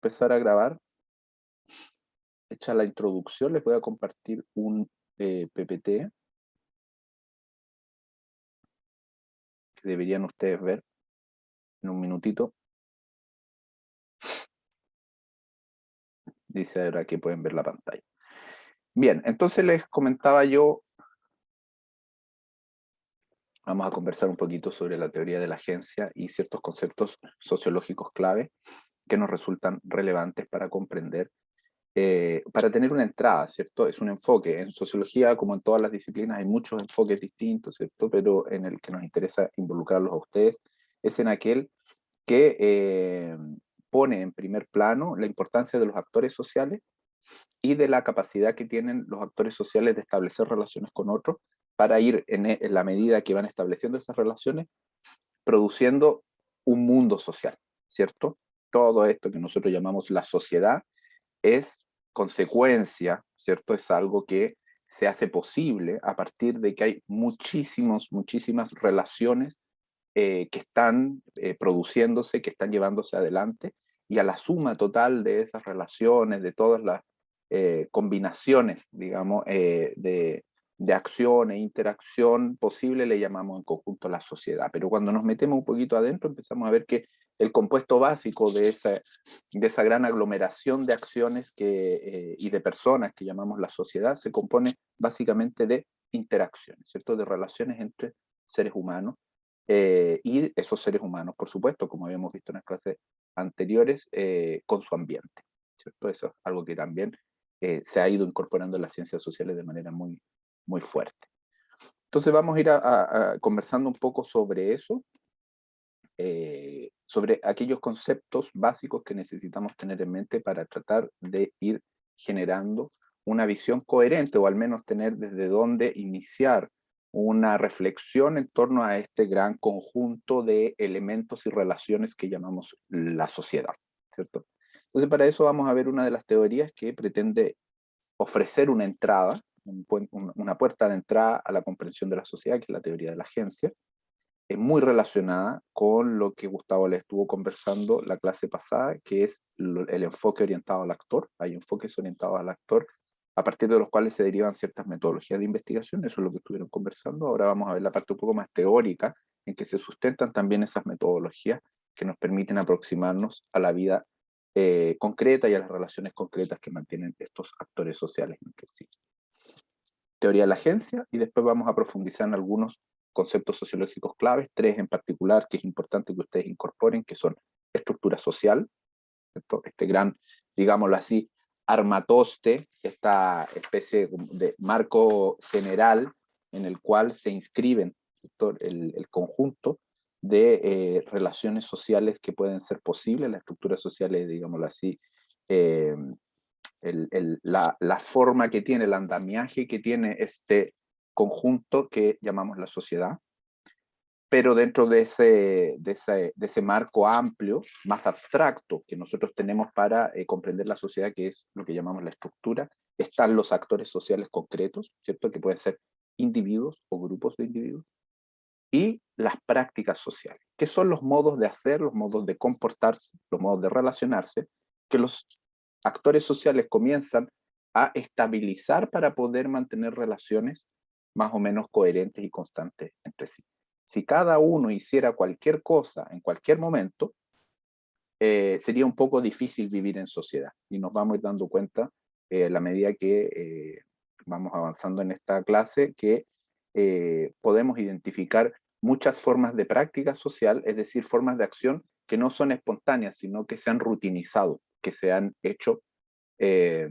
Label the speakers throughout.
Speaker 1: empezar a grabar. Hecha la introducción, les voy a compartir un PPT que deberían ustedes ver en un minutito. Dice ahora que pueden ver la pantalla. Bien, entonces les comentaba yo, vamos a conversar un poquito sobre la teoría de la agencia y ciertos conceptos sociológicos clave que nos resultan relevantes para comprender, para tener una entrada, ¿cierto? Es un enfoque. En sociología, como en todas las disciplinas, hay muchos enfoques distintos, ¿cierto? Pero en el que nos interesa involucrarlos a ustedes es en aquel que pone en primer plano la importancia de los actores sociales y de la capacidad que tienen los actores sociales de establecer relaciones con otros para ir en la medida que van estableciendo esas relaciones, produciendo un mundo social, ¿cierto? Todo esto que nosotros llamamos la sociedad es consecuencia, ¿cierto? Es algo que se hace posible a partir de que hay muchísimas relaciones que están produciéndose, que están llevándose adelante, y a la suma total de esas relaciones, de todas las combinaciones, digamos, de acción e interacción posible, le llamamos en conjunto la sociedad. Pero cuando nos metemos un poquito adentro, empezamos a ver que el compuesto básico de esa gran aglomeración de acciones y de personas que llamamos la sociedad se compone básicamente de interacciones, ¿cierto? De relaciones entre seres humanos, y esos seres humanos, por supuesto, como habíamos visto en las clases anteriores, con su ambiente, ¿cierto? Eso es algo que también se ha ido incorporando en las ciencias sociales de manera muy fuerte. Entonces vamos a ir conversando un poco sobre eso, sobre aquellos conceptos básicos que necesitamos tener en mente para tratar de ir generando una visión coherente, o al menos tener desde dónde iniciar una reflexión en torno a este gran conjunto de elementos y relaciones que llamamos la sociedad, ¿cierto? Entonces, para eso vamos a ver una de las teorías que pretende ofrecer una entrada, una puerta de entrada a la comprensión de la sociedad, que es la teoría de la agencia. Es muy relacionada con lo que Gustavo le estuvo conversando la clase pasada, que es el enfoque orientado al actor. Hay enfoques orientados al actor a partir de los cuales se derivan ciertas metodologías de investigación. Eso es lo que estuvieron conversando. Ahora vamos a ver la parte un poco más teórica, en que se sustentan también esas metodologías que nos permiten aproximarnos a la vida concreta y a las relaciones concretas que mantienen estos actores sociales entre sí. Teoría de la agencia, y después vamos a profundizar en algunos conceptos sociológicos claves, tres en particular que es importante que ustedes incorporen, que son estructura social, ¿cierto? Este gran, digámoslo así, armatoste, esta especie de marco general en el cual se inscriben el conjunto de relaciones sociales que pueden ser posibles. La estructura social es, digámoslo así, eh, la forma que tiene, el andamiaje que tiene este conjunto que llamamos la sociedad, pero dentro de ese marco amplio, más abstracto que nosotros tenemos para comprender la sociedad, que es lo que llamamos la estructura, están los actores sociales concretos, ¿cierto? Que pueden ser individuos o grupos de individuos, y las prácticas sociales, que son los modos de hacer, los modos de comportarse, los modos de relacionarse, que los actores sociales comienzan a estabilizar para poder mantener relaciones más o menos coherentes y constantes entre sí. Si cada uno hiciera cualquier cosa en cualquier momento, sería un poco difícil vivir en sociedad. Y nos vamos a ir dando cuenta a la medida que vamos avanzando en esta clase, que podemos identificar muchas formas de práctica social, es decir, formas de acción que no son espontáneas, sino que se han rutinizado, que se han hecho, eh,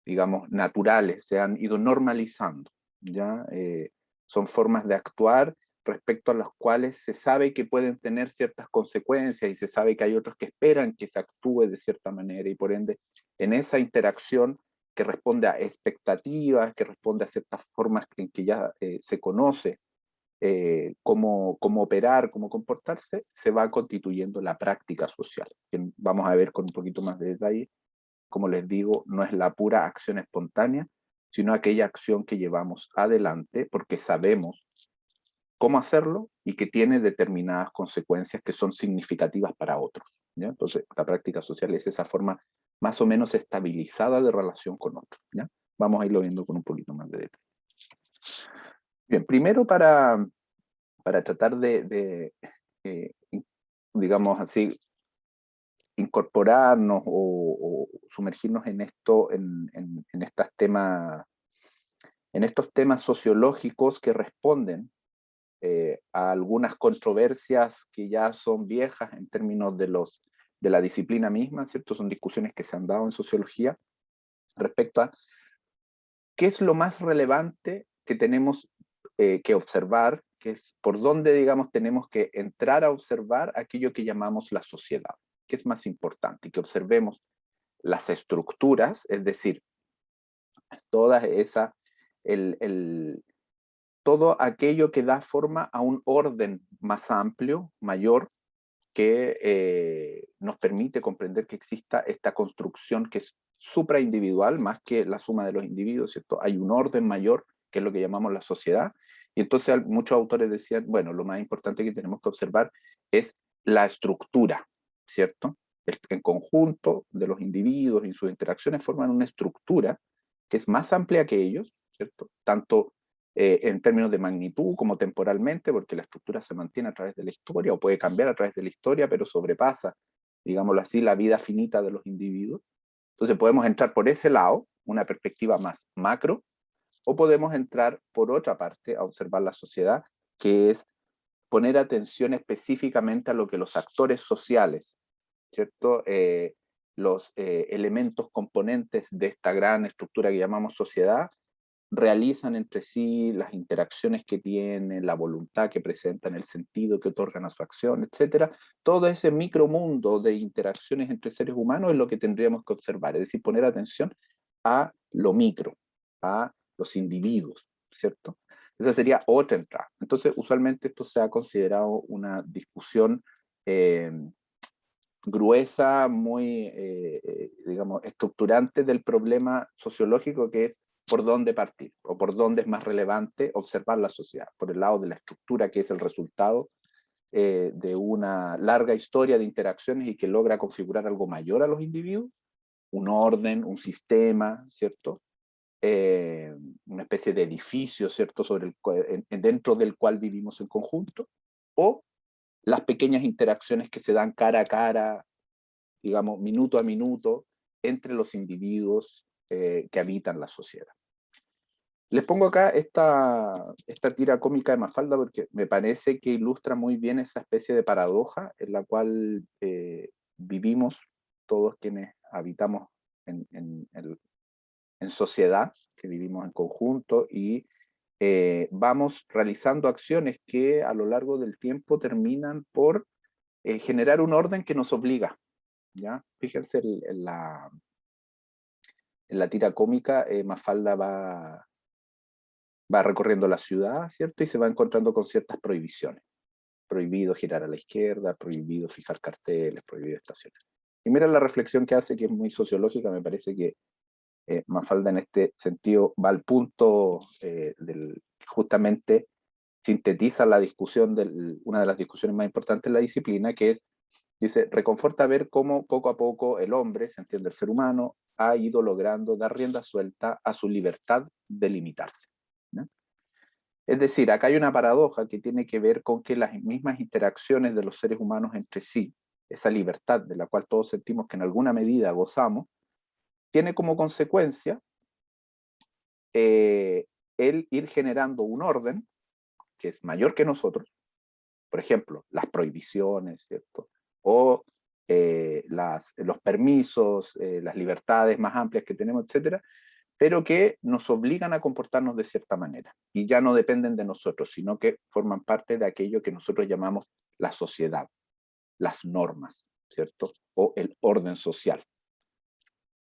Speaker 1: digamos, naturales, se han ido normalizando, ¿ya? Son formas de actuar respecto a las cuales se sabe que pueden tener ciertas consecuencias y se sabe que hay otros que esperan que se actúe de cierta manera, y por ende, en esa interacción que responde a expectativas, que responde a ciertas formas en que ya se conoce cómo operar, cómo comportarse, se va constituyendo la práctica social, que vamos a ver con un poquito más de detalle. Como les digo, no es la pura acción espontánea, sino aquella acción que llevamos adelante porque sabemos cómo hacerlo y que tiene determinadas consecuencias que son significativas para otros. ¿ya? Entonces, la práctica social es esa forma más o menos estabilizada de relación con otros, ¿ya? Vamos a irlo viendo con un poquito más de detalle. Bien, primero para tratar digamos así, incorporarnos o sumergirnos en esto, en estos temas sociológicos que responden a algunas controversias que ya son viejas en términos de la disciplina misma, ¿cierto? Son discusiones que se han dado en sociología respecto a qué es lo más relevante que tenemos que observar, que es por dónde, digamos, tenemos que entrar a observar aquello que llamamos la sociedad, qué es más importante, y que observemos las estructuras, es decir, toda esa, el, todo aquello que da forma a un orden más amplio, mayor, que nos permite comprender que exista esta construcción que es supraindividual, más que la suma de los individuos, ¿cierto? Hay un orden mayor, que es lo que llamamos la sociedad, y entonces muchos autores decían, bueno, lo más importante que tenemos que observar es la estructura, ¿cierto? En conjunto de los individuos y sus interacciones forman una estructura que es más amplia que ellos, ¿cierto? Tanto en términos de magnitud como temporalmente, porque la estructura se mantiene a través de la historia o puede cambiar a través de la historia, pero sobrepasa, digámoslo así, la vida finita de los individuos. Entonces podemos entrar por ese lado, una perspectiva más macro, o podemos entrar por otra parte a observar la sociedad, que es poner atención específicamente a lo que los actores sociales, ¿cierto? Los elementos componentes de esta gran estructura que llamamos sociedad, realizan entre sí, las interacciones que tienen, la voluntad que presentan, el sentido que otorgan a su acción, etcétera. Todo ese micromundo de interacciones entre seres humanos es lo que tendríamos que observar, es decir, poner atención a lo micro, a los individuos, ¿cierto? Esa sería otra entrada. Entonces, usualmente esto se ha considerado una discusión eh, gruesa, muy, digamos, estructurante del problema sociológico, que es por dónde partir o por dónde es más relevante observar la sociedad, por el lado de la estructura, que es el resultado de una larga historia de interacciones y que logra configurar algo mayor a los individuos, un orden, un sistema, ¿cierto? Una especie de edificio, ¿cierto? Dentro del cual vivimos en conjunto, o las pequeñas interacciones que se dan cara a cara, digamos, minuto a minuto, entre los individuos que habitan la sociedad. Les pongo acá esta tira cómica de Mafalda porque me parece que ilustra muy bien esa especie de paradoja en la cual vivimos todos quienes habitamos en sociedad, que vivimos en conjunto y vamos realizando acciones que a lo largo del tiempo terminan por generar un orden que nos obliga, ¿ya? Fíjense en la tira cómica, Mafalda va recorriendo la ciudad, ¿cierto? Y se va encontrando con ciertas prohibiciones. Prohibido girar a la izquierda, prohibido fijar carteles, prohibido estacionar. Y mira la reflexión que hace, que es muy sociológica, me parece que Mafalda en este sentido va al punto que justamente sintetiza la discusión, una de las discusiones más importantes de la disciplina, que es, dice, reconforta ver cómo poco a poco el hombre, se entiende el ser humano, ha ido logrando dar rienda suelta a su libertad de limitarse, ¿no? Es decir, acá hay una paradoja que tiene que ver con que las mismas interacciones de los seres humanos entre sí, esa libertad de la cual todos sentimos que en alguna medida gozamos, tiene como consecuencia el ir generando un orden que es mayor que nosotros, por ejemplo, las prohibiciones, ¿cierto? O los permisos, las libertades más amplias que tenemos, etcétera, pero que nos obligan a comportarnos de cierta manera y ya no dependen de nosotros, sino que forman parte de aquello que nosotros llamamos la sociedad, las normas, ¿cierto? O el orden social,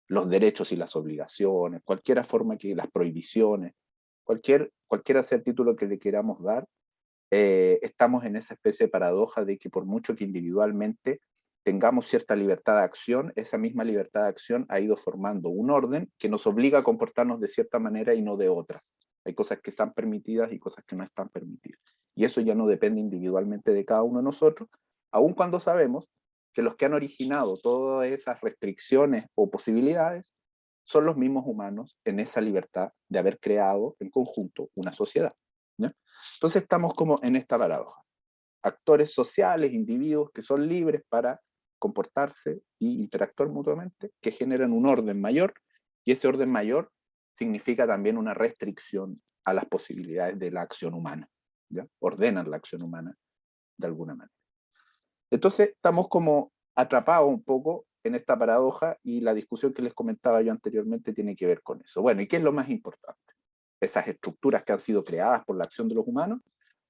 Speaker 1: los derechos y las obligaciones, cualquiera forma que las prohibiciones, cualquiera sea el título que le queramos dar, estamos en esa especie de paradoja de que por mucho que individualmente tengamos cierta libertad de acción, esa misma libertad de acción ha ido formando un orden que nos obliga a comportarnos de cierta manera y no de otras. Hay cosas que están permitidas y cosas que no están permitidas. Y eso ya no depende individualmente de cada uno de nosotros, aun cuando sabemos que los que han originado todas esas restricciones o posibilidades son los mismos humanos en esa libertad de haber creado en conjunto una sociedad, ¿ya? Entonces estamos como en esta paradoja. Actores sociales, individuos que son libres para comportarse e interactuar mutuamente, que generan un orden mayor, y ese orden mayor significa también una restricción a las posibilidades de la acción humana, ¿ya? Ordenan la acción humana de alguna manera. Entonces estamos como atrapados un poco en esta paradoja, y la discusión que les comentaba yo anteriormente tiene que ver con eso. Bueno, ¿y qué es lo más importante? ¿Esas estructuras que han sido creadas por la acción de los humanos,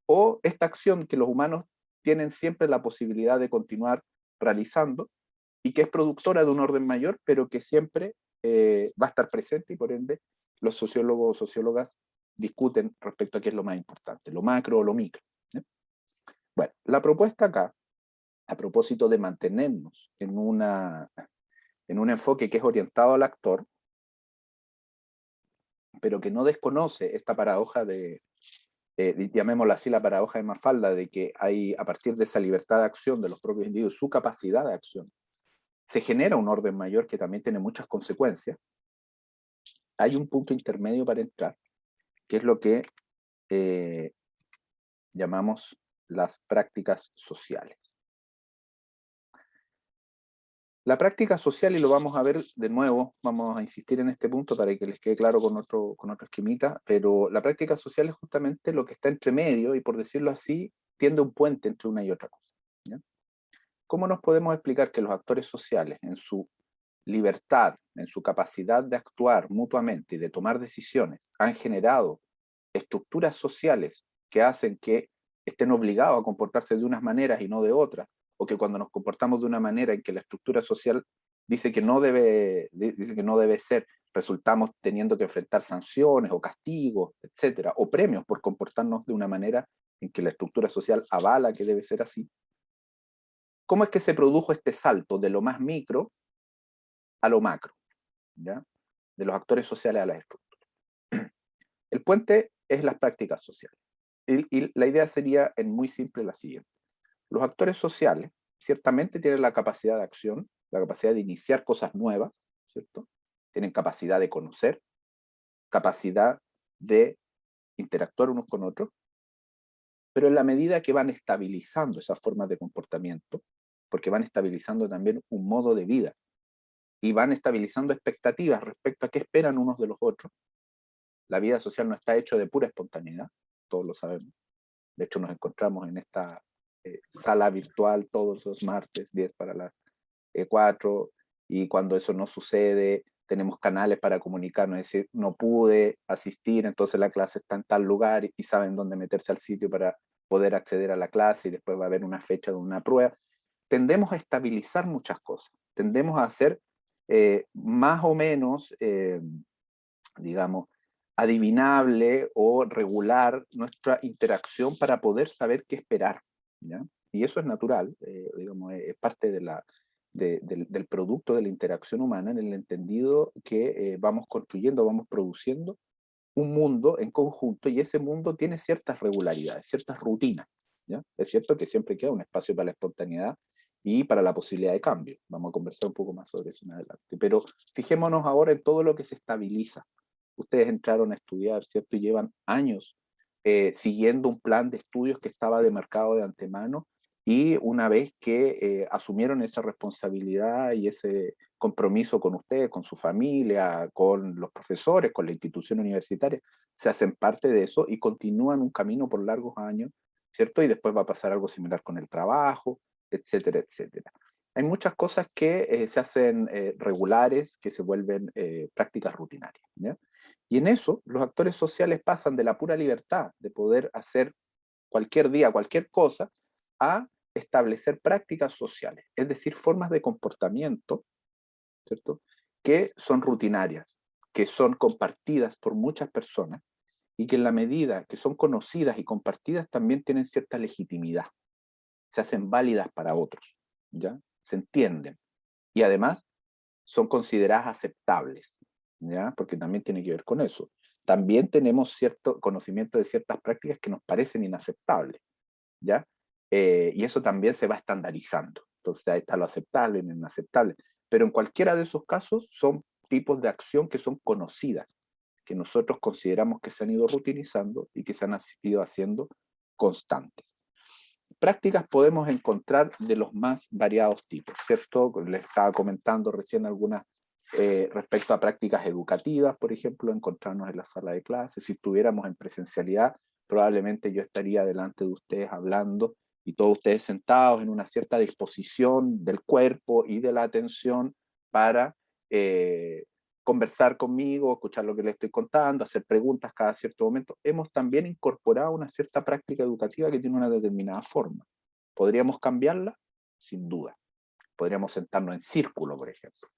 Speaker 1: o esta acción que los humanos tienen siempre la posibilidad de continuar realizando y que es productora de un orden mayor, pero que siempre va a estar presente, y por ende los sociólogos o sociólogas discuten respecto a qué es lo más importante, lo macro o lo micro, ¿eh? Bueno, la propuesta acá, a propósito de mantenernos en un enfoque que es orientado al actor, pero que no desconoce esta paradoja de, llamémosla así, la paradoja de Mafalda, de que hay, a partir de esa libertad de acción de los propios individuos, su capacidad de acción, se genera un orden mayor que también tiene muchas consecuencias. Hay un punto intermedio para entrar, que es lo que llamamos las prácticas sociales. La práctica social, y lo vamos a ver de nuevo, vamos a insistir en este punto para que les quede claro con otro esquemita, pero la práctica social es justamente lo que está entre medio, y por decirlo así, tiende un puente entre una y otra cosa, ¿ya? ¿Cómo nos podemos explicar que los actores sociales, en su libertad, en su capacidad de actuar mutuamente y de tomar decisiones, han generado estructuras sociales que hacen que estén obligados a comportarse de unas maneras y no de otras, o que cuando nos comportamos de una manera en que la estructura social dice que no debe ser, resultamos teniendo que enfrentar sanciones o castigos, etcétera, o premios por comportarnos de una manera en que la estructura social avala que debe ser así? ¿Cómo es que se produjo este salto de lo más micro a lo macro, ¿ya? De los actores sociales a las estructuras? El puente es las prácticas sociales. Y la idea sería, en muy simple, la siguiente. Los actores sociales ciertamente tienen la capacidad de acción, la capacidad de iniciar cosas nuevas, ¿cierto? Tienen capacidad de conocer, capacidad de interactuar unos con otros, pero en la medida que van estabilizando esas formas de comportamiento, porque van estabilizando también un modo de vida, y van estabilizando expectativas respecto a qué esperan unos de los otros. La vida social no está hecha de pura espontaneidad, todos lo sabemos. De hecho, nos encontramos en esta sala virtual todos los martes, 10 para las 4, y cuando eso no sucede, tenemos canales para comunicarnos, es decir, no pude asistir, entonces la clase está en tal lugar, y saben dónde meterse al sitio para poder acceder a la clase, y después va a haber una fecha de una prueba. Tendemos a estabilizar muchas cosas, tendemos a hacer más o menos, digamos, adivinable o regular nuestra interacción para poder saber qué esperar, ¿ya? Y eso es natural, digamos, es parte del producto de la interacción humana, en el entendido que vamos construyendo, vamos produciendo un mundo en conjunto, y ese mundo tiene ciertas regularidades, ciertas rutinas, ¿ya? Es cierto que siempre queda un espacio para la espontaneidad y para la posibilidad de cambio. Vamos a conversar un poco más sobre eso en adelante. Pero fijémonos ahora en todo lo que se estabiliza. Ustedes entraron a estudiar, ¿cierto? Y llevan años siguiendo un plan de estudios que estaba demarcado de antemano, y una vez que asumieron esa responsabilidad y ese compromiso con ustedes, con su familia, con los profesores, con la institución universitaria, se hacen parte de eso y continúan un camino por largos años, ¿cierto? Y después va a pasar algo similar con el trabajo, etcétera, etcétera. Hay muchas cosas que se hacen regulares, que se vuelven prácticas rutinarias, ¿ya? Y en eso, los actores sociales pasan de la pura libertad de poder hacer cualquier día cualquier cosa, a establecer prácticas sociales, es decir, formas de comportamiento, ¿cierto?, que son rutinarias, que son compartidas por muchas personas, y que en la medida que son conocidas y compartidas también tienen cierta legitimidad, se hacen válidas para otros, ¿ya? Se entienden, y además son consideradas aceptables, ¿ya? Porque también tiene que ver con eso. También tenemos cierto conocimiento de ciertas prácticas que nos parecen inaceptables, ¿ya? Y eso también se va estandarizando. ¿cierto? O sea, está lo aceptable y lo inaceptable. Pero en cualquiera de esos casos son tipos de acción que son conocidas, que nosotros consideramos que se han ido rutinizando y que se han ido haciendo constantes. Prácticas podemos encontrar de los más variados tipos, ¿cierto? Les estaba comentando recién algunas respecto a prácticas educativas, por ejemplo, encontrarnos en la sala de clases. Si estuviéramos en presencialidad, probablemente yo estaría delante de ustedes hablando y todos ustedes sentados en una cierta disposición del cuerpo y de la atención para conversar conmigo, escuchar lo que les estoy contando, hacer preguntas cada cierto momento. Hemos también incorporado una cierta práctica educativa que tiene una determinada forma. ¿Podríamos cambiarla? Sin duda. Podríamos sentarnos en círculo, por ejemplo,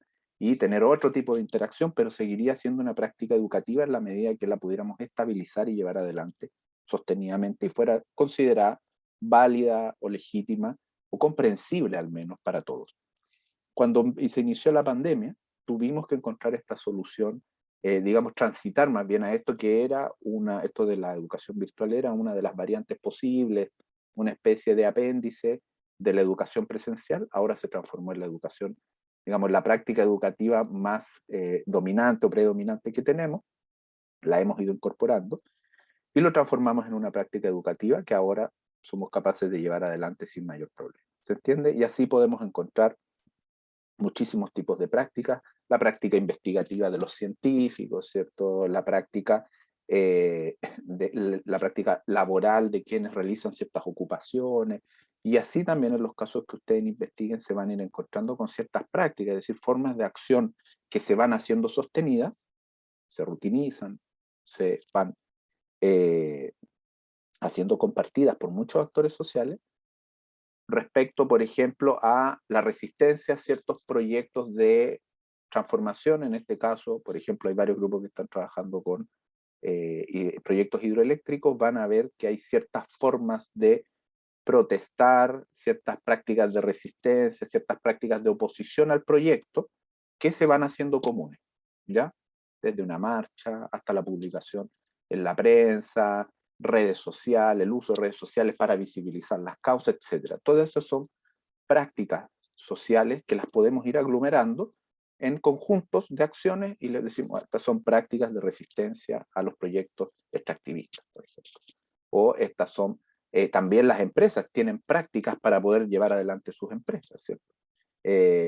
Speaker 1: y tener otro tipo de interacción, pero seguiría siendo una práctica educativa en la medida que la pudiéramos estabilizar y llevar adelante sostenidamente y fuera considerada válida o legítima o comprensible al menos para todos. Cuando se inició la pandemia, tuvimos que encontrar esta solución, digamos, transitar más bien a esto que era esto de la educación virtual era una de las variantes posibles, una especie de apéndice de la educación presencial, ahora se transformó en la educación, digamos, la práctica educativa más dominante o predominante que tenemos, la hemos ido incorporando, y lo transformamos en una práctica educativa que ahora somos capaces de llevar adelante sin mayor problema. ¿Se entiende? Y así podemos encontrar muchísimos tipos de prácticas, la práctica investigativa de los científicos, ¿cierto? La práctica la práctica laboral de quienes realizan ciertas ocupaciones, y así también en los casos que ustedes investiguen se van a ir encontrando con ciertas prácticas, es decir, formas de acción que se van haciendo sostenidas, se rutinizan, se van eh, haciendo compartidas por muchos actores sociales, respecto, por ejemplo, a la resistencia a ciertos proyectos de transformación. En este caso, por ejemplo, hay varios grupos que están trabajando con proyectos hidroeléctricos, van a ver que hay ciertas formas de protestar, ciertas prácticas de resistencia, ciertas prácticas de oposición al proyecto que se van haciendo comunes, ¿ya? Desde una marcha hasta la publicación en la prensa, redes sociales, el uso de redes sociales para visibilizar las causas, etcétera. Todas esas son prácticas sociales que las podemos ir aglomerando en conjuntos de acciones y les decimos, bueno, estas son prácticas de resistencia a los proyectos extractivistas, por ejemplo. O estas son, también las empresas tienen prácticas para poder llevar adelante sus empresas, ¿cierto?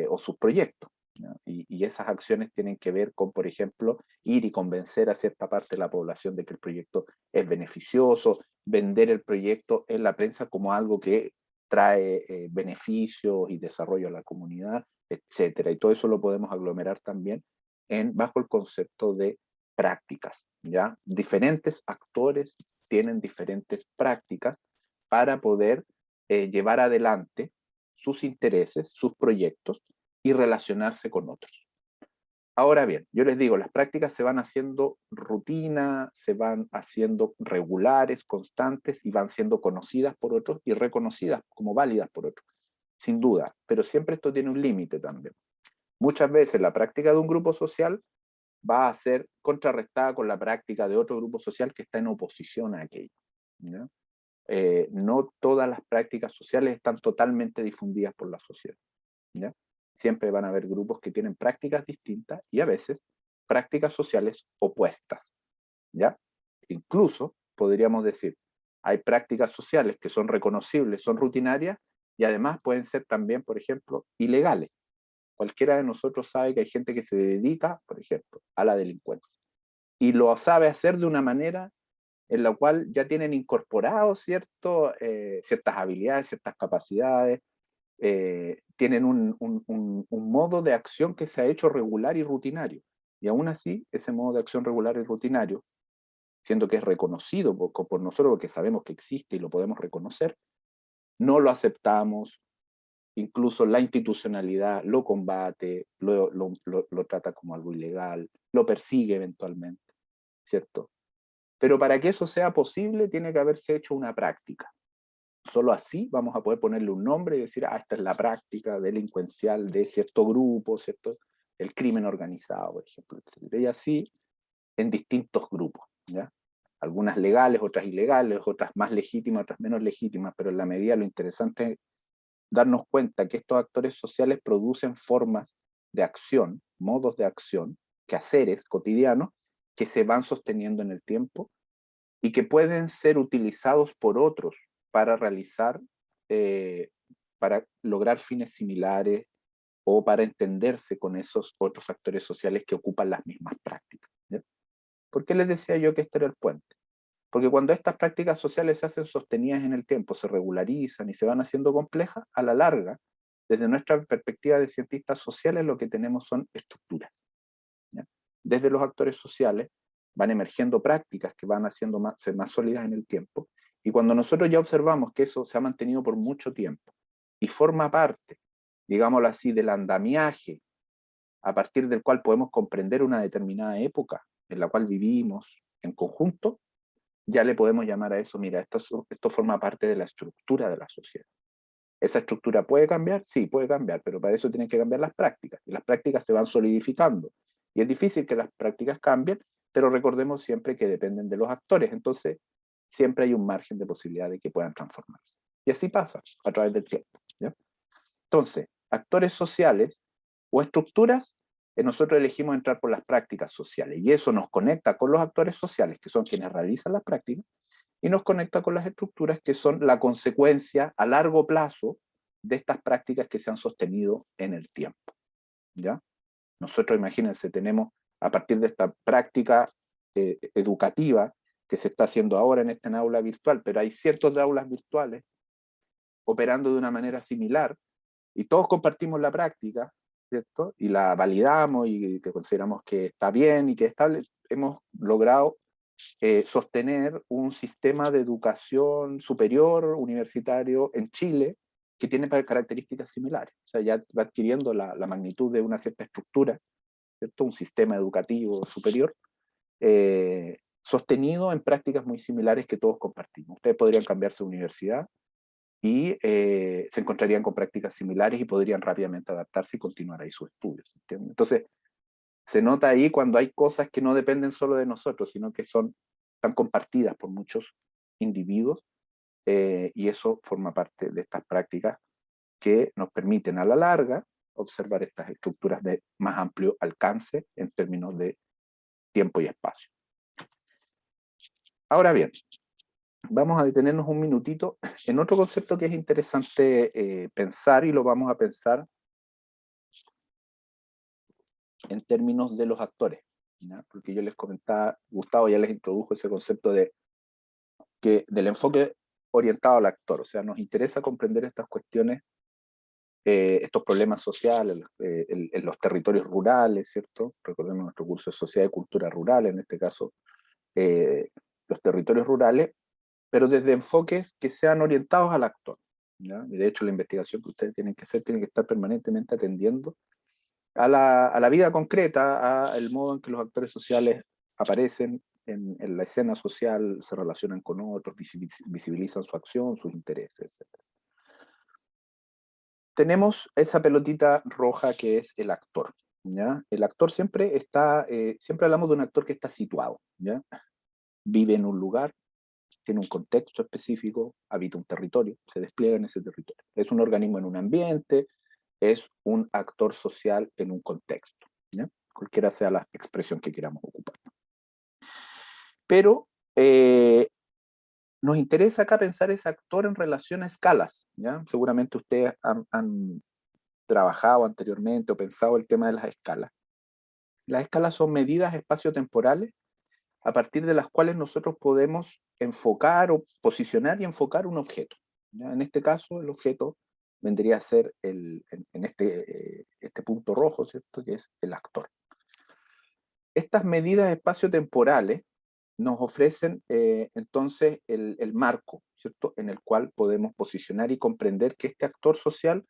Speaker 1: O sus proyectos, ¿no? Y esas acciones tienen que ver con, por ejemplo, ir y convencer a cierta parte de la población de que el proyecto es beneficioso, vender el proyecto en la prensa como algo que trae beneficios y desarrollo a la comunidad, etcétera. Y todo eso lo podemos aglomerar también bajo el concepto de prácticas, ¿ya? Diferentes actores tienen diferentes prácticas para poder llevar adelante sus intereses, sus proyectos y relacionarse con otros. Ahora bien, yo les digo, las prácticas se van haciendo rutina, se van haciendo regulares, constantes y van siendo conocidas por otros y reconocidas como válidas por otros, sin duda, pero siempre esto tiene un límite también. Muchas veces la práctica de un grupo social va a ser contrarrestada con la práctica de otro grupo social que está en oposición a aquello, ¿no? No todas las prácticas sociales están totalmente difundidas por la sociedad, ¿ya? Siempre van a haber grupos que tienen prácticas distintas y a veces prácticas sociales opuestas, ¿ya? Incluso podríamos decir, hay prácticas sociales que son reconocibles, son rutinarias y además pueden ser también, por ejemplo, ilegales. Cualquiera de nosotros sabe que hay gente que se dedica, por ejemplo, a la delincuencia y lo sabe hacer de una manera en la cual ya tienen incorporado ciertas habilidades, ciertas capacidades, tienen un modo de acción que se ha hecho regular y rutinario. Y aún así, ese modo de acción regular y rutinario, siendo que es reconocido por nosotros, porque sabemos que existe y lo podemos reconocer, no lo aceptamos, incluso la institucionalidad lo combate, lo trata como algo ilegal, lo persigue eventualmente, ¿cierto? Pero para que eso sea posible, tiene que haberse hecho una práctica. Solo así vamos a poder ponerle un nombre y decir, esta es la práctica delincuencial de cierto grupo, ¿cierto? El crimen organizado, por ejemplo, etc. Y así en distintos grupos, ¿ya? Algunas legales, otras ilegales, otras más legítimas, otras menos legítimas, pero en la medida lo interesante darnos cuenta que estos actores sociales producen formas de acción, modos de acción, quehaceres cotidianos, que se van sosteniendo en el tiempo y que pueden ser utilizados por otros para realizar, para lograr fines similares o para entenderse con esos otros actores sociales que ocupan las mismas prácticas. ¿Ya? ¿Por qué les decía yo que este era el puente? Porque cuando estas prácticas sociales se hacen sostenidas en el tiempo, se regularizan y se van haciendo complejas, a la larga, desde nuestra perspectiva de cientistas sociales, lo que tenemos son estructuras. ¿Ya? Desde los actores sociales van emergiendo prácticas que van haciendo más sólidas en el tiempo, y cuando nosotros ya observamos que eso se ha mantenido por mucho tiempo y forma parte, digámoslo así, del andamiaje a partir del cual podemos comprender una determinada época en la cual vivimos en conjunto, ya le podemos llamar a eso, mira, esto forma parte de la estructura de la sociedad. ¿Esa estructura puede cambiar? Sí, puede cambiar, pero para eso tienen que cambiar las prácticas, y las prácticas se van solidificando. Y es difícil que las prácticas cambien, pero recordemos siempre que dependen de los actores, entonces siempre hay un margen de posibilidad de que puedan transformarse. Y así pasa a través del tiempo. ¿Ya? Entonces, actores sociales o estructuras, nosotros elegimos entrar por las prácticas sociales, y eso nos conecta con los actores sociales, que son quienes realizan las prácticas, y nos conecta con las estructuras que son la consecuencia a largo plazo de estas prácticas que se han sostenido en el tiempo. ¿Ya? Nosotros, imagínense, tenemos a partir de esta práctica educativa que se está haciendo ahora en esta aula virtual, pero hay cientos de aulas virtuales operando de una manera similar, y todos compartimos la práctica, ¿cierto? Y la validamos y que consideramos que está bien y que hemos logrado sostener un sistema de educación superior universitario en Chile que tiene características similares. O sea, ya va adquiriendo la magnitud de una cierta estructura, ¿cierto? Un sistema educativo superior sostenido en prácticas muy similares que todos compartimos. Ustedes podrían cambiarse de universidad y se encontrarían con prácticas similares y podrían rápidamente adaptarse y continuar ahí sus estudios. ¿Entienden? Entonces, se nota ahí cuando hay cosas que no dependen solo de nosotros, sino que están compartidas por muchos individuos, y eso forma parte de estas prácticas que nos permiten a la larga observar estas estructuras de más amplio alcance en términos de tiempo y espacio. Ahora bien, vamos a detenernos un minutito en otro concepto que es interesante pensar, y lo vamos a pensar en términos de los actores, ¿ya? Porque yo les comentaba, Gustavo ya les introdujo ese concepto del enfoque orientado al actor. O sea, nos interesa comprender estas cuestiones, estos problemas sociales en los territorios rurales, ¿cierto? Recordemos nuestro curso de Sociedad y Cultura Rural, en este caso, los territorios rurales, pero desde enfoques que sean orientados al actor, ¿ya? Y de hecho, la investigación que ustedes tienen que hacer tiene que estar permanentemente atendiendo a la vida concreta, al modo en que los actores sociales aparecen en la escena social, se relacionan con otros, visibilizan su acción, sus intereses, etc. Tenemos esa pelotita roja que es el actor, ¿ya? El actor siempre siempre hablamos de un actor que está situado, ¿ya? Vive en un lugar, tiene un contexto específico, habita un territorio, se despliega en ese territorio. Es un organismo en un ambiente, es un actor social en un contexto, ¿ya? Cualquiera sea la expresión que queramos ocupar. Pero nos interesa acá pensar ese actor en relación a escalas, ¿ya? Seguramente ustedes han trabajado anteriormente o pensado el tema de las escalas. Las escalas son medidas espaciotemporales a partir de las cuales nosotros podemos enfocar o posicionar y enfocar un objeto, ¿ya? En este caso, el objeto vendría a ser en este punto rojo, ¿cierto? Que es el actor. Estas medidas espaciotemporales nos ofrecen entonces el marco, ¿cierto? En el cual podemos posicionar y comprender que este actor social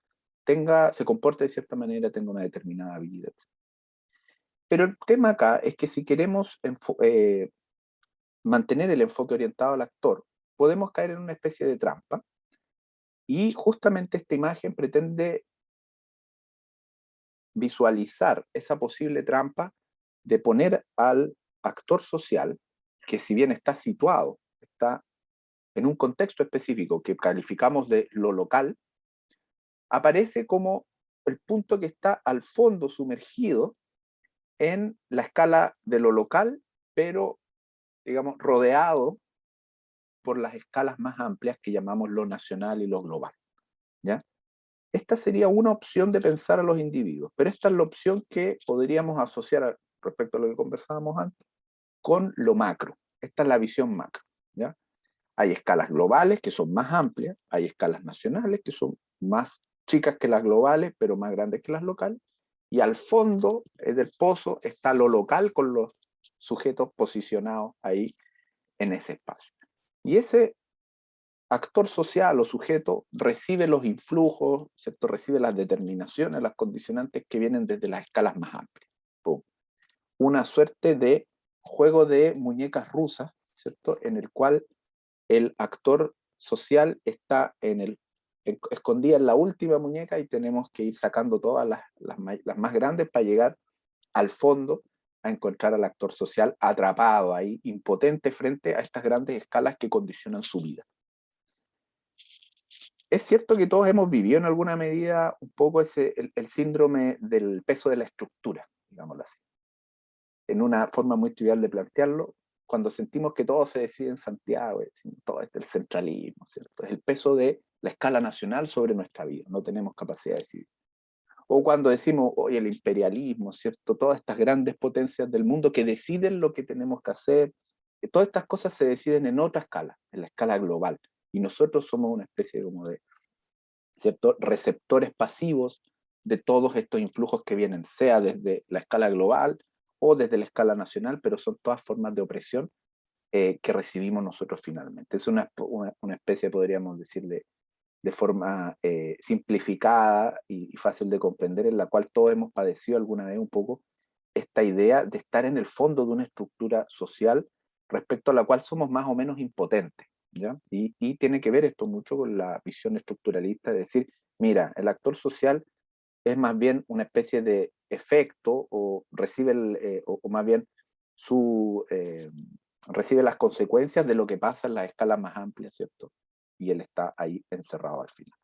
Speaker 1: se comporte de cierta manera, tenga una determinada habilidad. Pero el tema acá es que si queremos mantener el enfoque orientado al actor, podemos caer en una especie de trampa, y justamente esta imagen pretende visualizar esa posible trampa de poner al actor social, que si bien está situado, está en un contexto específico que calificamos de lo local, aparece como el punto que está al fondo sumergido en la escala de lo local, pero, digamos, rodeado por las escalas más amplias que llamamos lo nacional y lo global, ¿ya? Esta sería una opción de pensar a los individuos, pero esta es la opción que podríamos asociar respecto a lo que conversábamos antes, con lo macro. Esta es la visión macro, ¿ya? Hay escalas globales que son más amplias, hay escalas nacionales que son más chicas que las globales, pero más grandes que las locales, y al fondo del pozo está lo local con los sujetos posicionados ahí en ese espacio. Y ese actor social o sujeto recibe los influjos, ¿cierto? Recibe las determinaciones, las condicionantes que vienen desde las escalas más amplias. ¡Pum! Una suerte de juego de muñecas rusas, ¿cierto? En el cual el actor social está escondida en la última muñeca y tenemos que ir sacando todas las más grandes para llegar al fondo a encontrar al actor social atrapado ahí, impotente frente a estas grandes escalas que condicionan su vida. Es cierto que todos hemos vivido en alguna medida un poco el síndrome del peso de la estructura, digámoslo así. En una forma muy trivial de plantearlo, cuando sentimos que todo se decide en Santiago, todo el centralismo, ¿cierto? Es el peso de la escala nacional sobre nuestra vida, no tenemos capacidad de decidir. O cuando decimos, oye, el imperialismo, ¿cierto? Todas estas grandes potencias del mundo que deciden lo que tenemos que hacer, todas estas cosas se deciden en otra escala, en la escala global. Y nosotros somos una especie como de, ¿cierto? Receptores pasivos de todos estos influjos que vienen, sea desde la escala global o desde la escala nacional, pero son todas formas de opresión que recibimos nosotros finalmente. Es una especie, podríamos decir, de forma simplificada y fácil de comprender, en la cual todos hemos padecido alguna vez un poco esta idea de estar en el fondo de una estructura social respecto a la cual somos más o menos impotentes, ¿ya? Y tiene que ver esto mucho con la visión estructuralista de decir, mira, el actor social es más bien una especie de efecto o recibe, o más bien su, recibe las consecuencias de lo que pasa en las escalas más amplias, ¿cierto? Y él está ahí encerrado al final.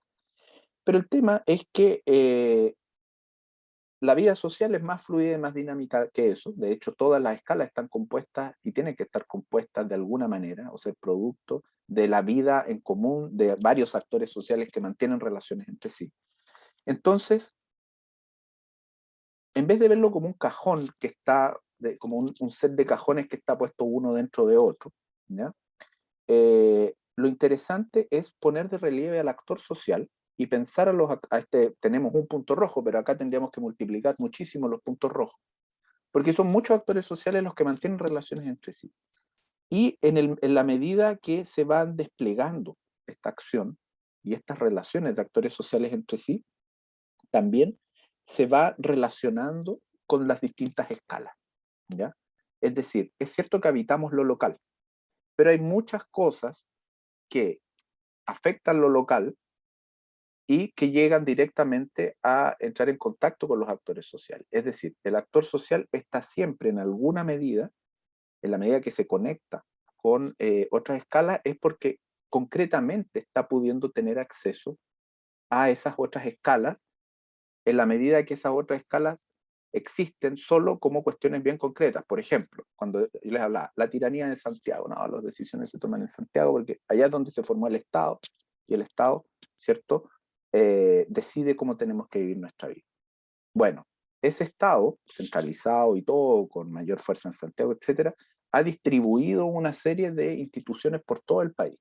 Speaker 1: Pero el tema es que la vida social es más fluida y más dinámica que eso. De hecho, todas las escalas están compuestas y tienen que estar compuestas de alguna manera, o ser producto de la vida en común de varios actores sociales que mantienen relaciones entre sí. Entonces, en vez de verlo como un cajón que está, como un set de cajones que está puesto uno dentro de otro, ¿ya? Lo interesante es poner de relieve al actor social y pensar tenemos un punto rojo, pero acá tendríamos que multiplicar muchísimo los puntos rojos, porque son muchos actores sociales los que mantienen relaciones entre sí. Y en la medida que se van desplegando esta acción y estas relaciones de actores sociales entre sí, también se va relacionando con las distintas escalas, ¿ya? Es decir, es cierto que habitamos lo local, pero hay muchas cosas que afectan lo local y que llegan directamente a entrar en contacto con los actores sociales. Es decir, el actor social está siempre en alguna medida, en la medida que se conecta con otras escalas, es porque concretamente está pudiendo tener acceso a esas otras escalas en la medida que esas otras escalas existen solo como cuestiones bien concretas. Por ejemplo, cuando yo les hablaba, la tiranía de Santiago, no, las decisiones se toman en Santiago porque allá es donde se formó el Estado, y el Estado, ¿cierto?, decide cómo tenemos que vivir nuestra vida. Bueno, ese Estado, centralizado y todo, con mayor fuerza en Santiago, etcétera, ha distribuido una serie de instituciones por todo el país.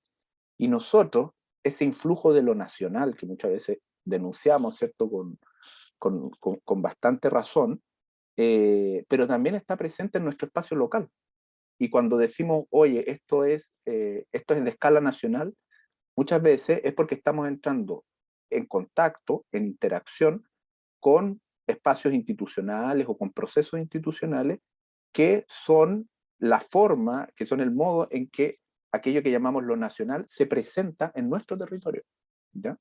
Speaker 1: Y nosotros, ese influjo de lo nacional, que muchas veces denunciamos, ¿cierto?, con bastante razón, pero también está presente en nuestro espacio local. Y cuando decimos, oye, esto es de escala nacional, muchas veces es porque estamos entrando en contacto, en interacción con espacios institucionales o con procesos institucionales que son la forma, que son el modo en que aquello que llamamos lo nacional se presenta en nuestro territorio, ¿ya?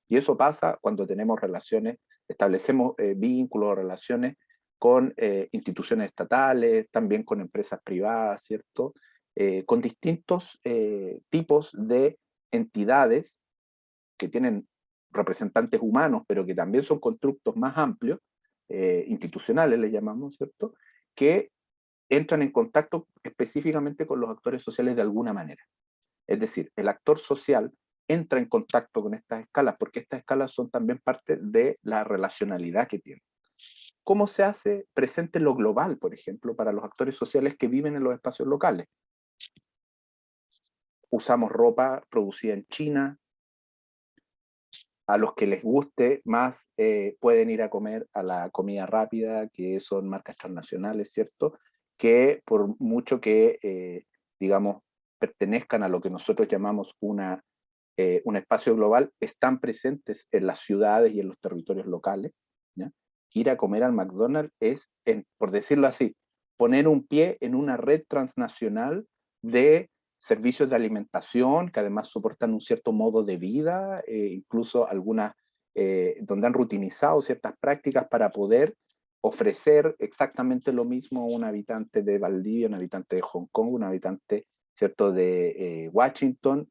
Speaker 1: Y eso pasa cuando tenemos relaciones, establecemos vínculos o relaciones con instituciones estatales, también con empresas privadas, ¿cierto? Con distintos tipos de entidades que tienen representantes humanos, pero que también son constructos más amplios, institucionales le llamamos, ¿cierto?, que entran en contacto específicamente con los actores sociales de alguna manera. Es decir, el actor social entra en contacto con estas escalas, porque estas escalas son también parte de la relacionalidad que tienen. ¿Cómo se hace presente lo global, por ejemplo, para los actores sociales que viven en los espacios locales? Usamos ropa producida en China. A los que les guste más pueden ir a comer a la comida rápida, que son marcas transnacionales, ¿cierto? Que por mucho que, digamos, pertenezcan a lo que nosotros llamamos un espacio global, están presentes en las ciudades y en los territorios locales, ¿ya? Ir a comer al McDonald's es, por decirlo así, poner un pie en una red transnacional de servicios de alimentación que además soportan un cierto modo de vida, incluso algunas donde han rutinizado ciertas prácticas para poder ofrecer exactamente lo mismo a un habitante de Valdivia, un habitante de Hong Kong, un habitante, ¿cierto?, de Washington.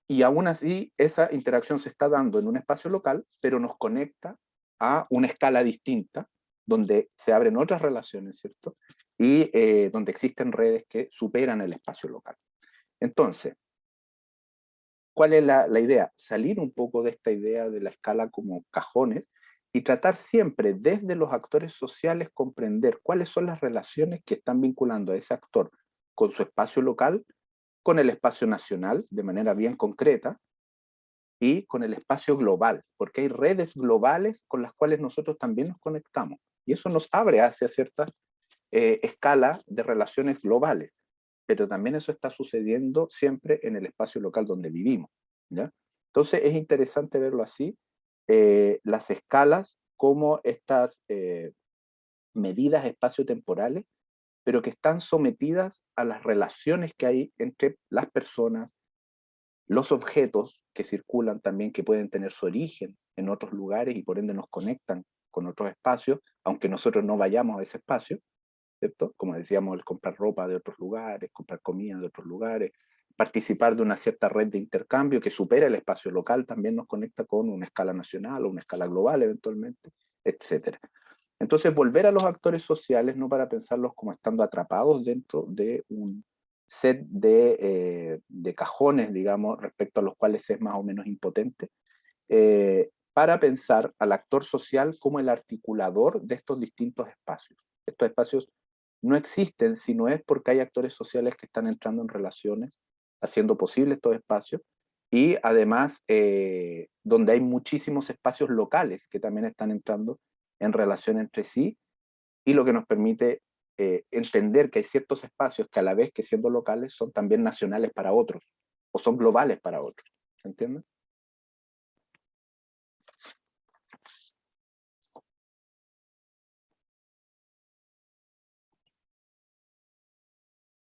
Speaker 1: Y aún así, esa interacción se está dando en un espacio local, pero nos conecta a una escala distinta, donde se abren otras relaciones, ¿cierto? Y donde existen redes que superan el espacio local. Entonces, ¿cuál es la idea? Salir un poco de esta idea de la escala como cajones y tratar siempre desde los actores sociales comprender cuáles son las relaciones que están vinculando a ese actor con su espacio local, con el espacio nacional de manera bien concreta y con el espacio global, porque hay redes globales con las cuales nosotros también nos conectamos. Y eso nos abre hacia ciertas escalas de relaciones globales, pero también eso está sucediendo siempre en el espacio local donde vivimos, ¿ya? Entonces es interesante verlo así, las escalas como estas medidas espaciotemporales, pero que están sometidas a las relaciones que hay entre las personas, los objetos que circulan también, que pueden tener su origen en otros lugares y por ende nos conectan con otros espacios, aunque nosotros no vayamos a ese espacio, ¿cierto? Como decíamos, el comprar ropa de otros lugares, comprar comida de otros lugares, participar de una cierta red de intercambio que supera el espacio local, también nos conecta con una escala nacional o una escala global eventualmente, etc. Entonces, volver a los actores sociales, no para pensarlos como estando atrapados dentro de un set de cajones, digamos, respecto a los cuales es más o menos impotente, para pensar al actor social como el articulador de estos distintos espacios. Estos espacios no existen si no es porque hay actores sociales que están entrando en relaciones, haciendo posible estos espacios, y además donde hay muchísimos espacios locales que también están entrando en relación entre sí, y lo que nos permite entender que hay ciertos espacios que a la vez que siendo locales son también nacionales para otros, o son globales para otros. ¿Se entiende?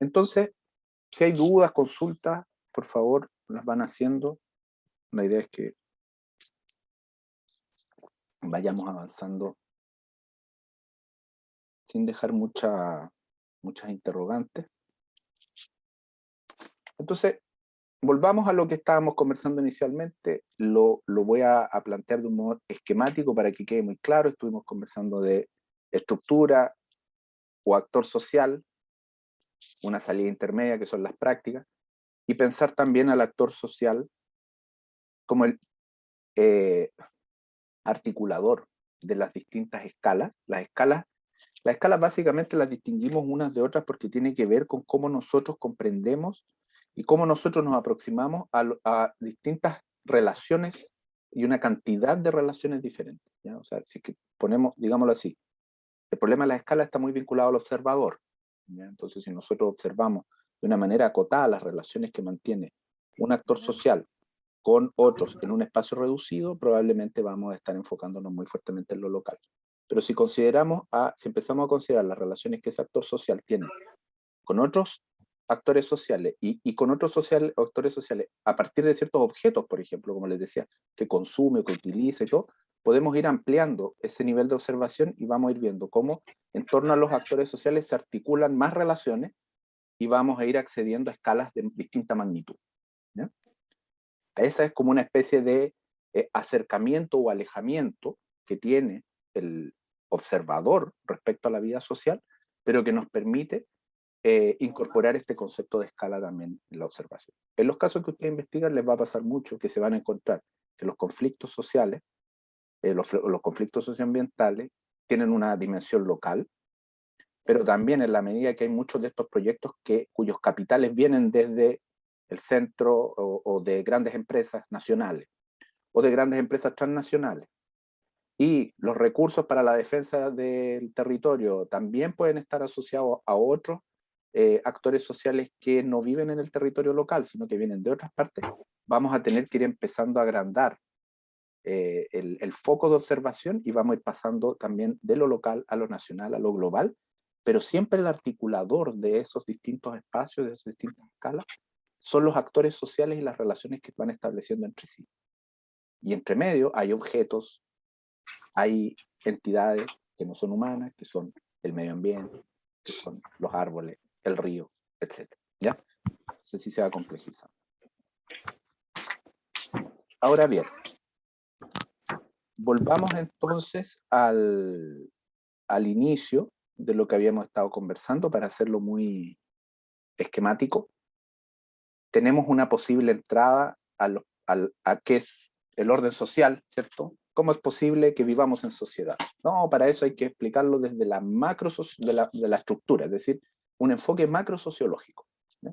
Speaker 1: Entonces, si hay dudas, consultas, por favor, las van haciendo. La idea es que vayamos avanzando sin dejar muchas interrogantes. Entonces, volvamos a lo que estábamos conversando inicialmente. Lo voy a plantear de un modo esquemático para que quede muy claro. Estuvimos conversando de estructura o actor social, una salida intermedia que son las prácticas, y pensar también al actor social como el articulador de las distintas escalas. Las escalas básicamente las distinguimos unas de otras porque tiene que ver con cómo nosotros comprendemos y cómo nosotros nos aproximamos a distintas relaciones y una cantidad de relaciones diferentes, ¿ya? O sea, si que ponemos, digámoslo así, el problema de la escala está muy vinculado al observador, ¿ya? Entonces, si nosotros observamos de una manera acotada las relaciones que mantiene un actor social con otros en un espacio reducido, probablemente vamos a estar enfocándonos muy fuertemente en lo local. Pero si si empezamos a considerar las relaciones que ese actor social tiene con otros actores sociales y con otros actores sociales a partir de ciertos objetos, por ejemplo, como les decía, que consume, que utiliza y todo, podemos ir ampliando ese nivel de observación y vamos a ir viendo cómo en torno a los actores sociales se articulan más relaciones y vamos a ir accediendo a escalas de distinta magnitud, ¿ya? Esa es como una especie de acercamiento o alejamiento que tiene el observador respecto a la vida social, pero que nos permite incorporar este concepto de escala también en la observación. En los casos que ustedes investigan les va a pasar mucho que se van a encontrar que los conflictos sociales, los conflictos socioambientales tienen una dimensión local, pero también en la medida que hay muchos de estos proyectos cuyos capitales vienen desde el centro o de grandes empresas nacionales o de grandes empresas transnacionales, y los recursos para la defensa del territorio también pueden estar asociados a otros actores sociales que no viven en el territorio local, sino que vienen de otras partes, vamos a tener que ir empezando a agrandar el foco de observación y vamos a ir pasando también de lo local a lo nacional, a lo global, pero siempre el articulador de esos distintos espacios, de esas distintas escalas, son los actores sociales y las relaciones que van estableciendo entre sí. Y entre medio hay objetos, hay entidades que no son humanas, que son el medio ambiente, que son los árboles, el río, etc. ¿Ya? No sé si se va complejizando. Ahora bien, volvamos entonces al inicio de lo que habíamos estado conversando para hacerlo muy esquemático. Tenemos una posible entrada a qué es el orden social, ¿cierto? ¿Cómo es posible que vivamos en sociedad? No, para eso hay que explicarlo desde la de la estructura, es decir, un enfoque macro sociológico. ¿Sí?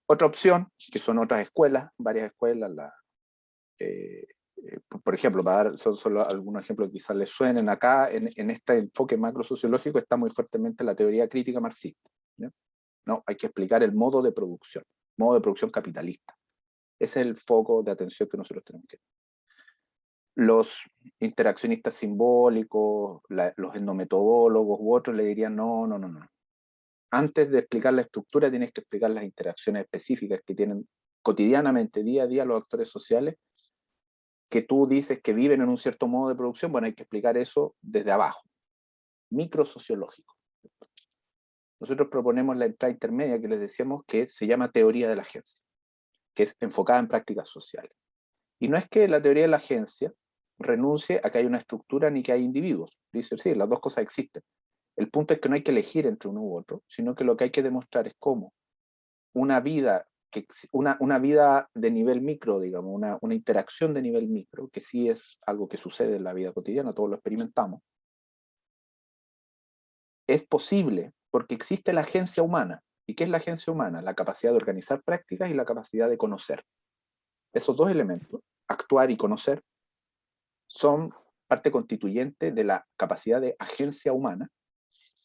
Speaker 1: Otra opción, que son otras escuelas, varias escuelas, por ejemplo, para dar son solo algunos ejemplos que quizás les suenen acá, en este enfoque macro sociológico está muy fuertemente la teoría crítica marxista. ¿Sí? No, hay que explicar el modo de producción capitalista. Ese es el foco de atención que nosotros tenemos que tener. Los interaccionistas simbólicos, los etnometodólogos u otros le dirían, no. Antes de explicar la estructura, tienes que explicar las interacciones específicas que tienen cotidianamente, día a día, los actores sociales, que tú dices que viven en un cierto modo de producción. Bueno, hay que explicar eso desde abajo, microsociológico. Nosotros proponemos la entrada intermedia que les decíamos que se llama teoría de la agencia, que es enfocada en prácticas sociales. Y no es que la teoría de la agencia renuncie a que hay una estructura ni que hay individuos. Dice, sí, las dos cosas existen. El punto es que no hay que elegir entre uno u otro, sino que lo que hay que demostrar es cómo una vida, una vida de nivel micro, digamos, una interacción de nivel micro, que sí es algo que sucede en la vida cotidiana, todos lo experimentamos, es posible porque existe la agencia humana. ¿Y qué es la agencia humana? La capacidad de organizar prácticas y la capacidad de conocer. Esos dos elementos, actuar y conocer, son parte constituyente de la capacidad de agencia humana,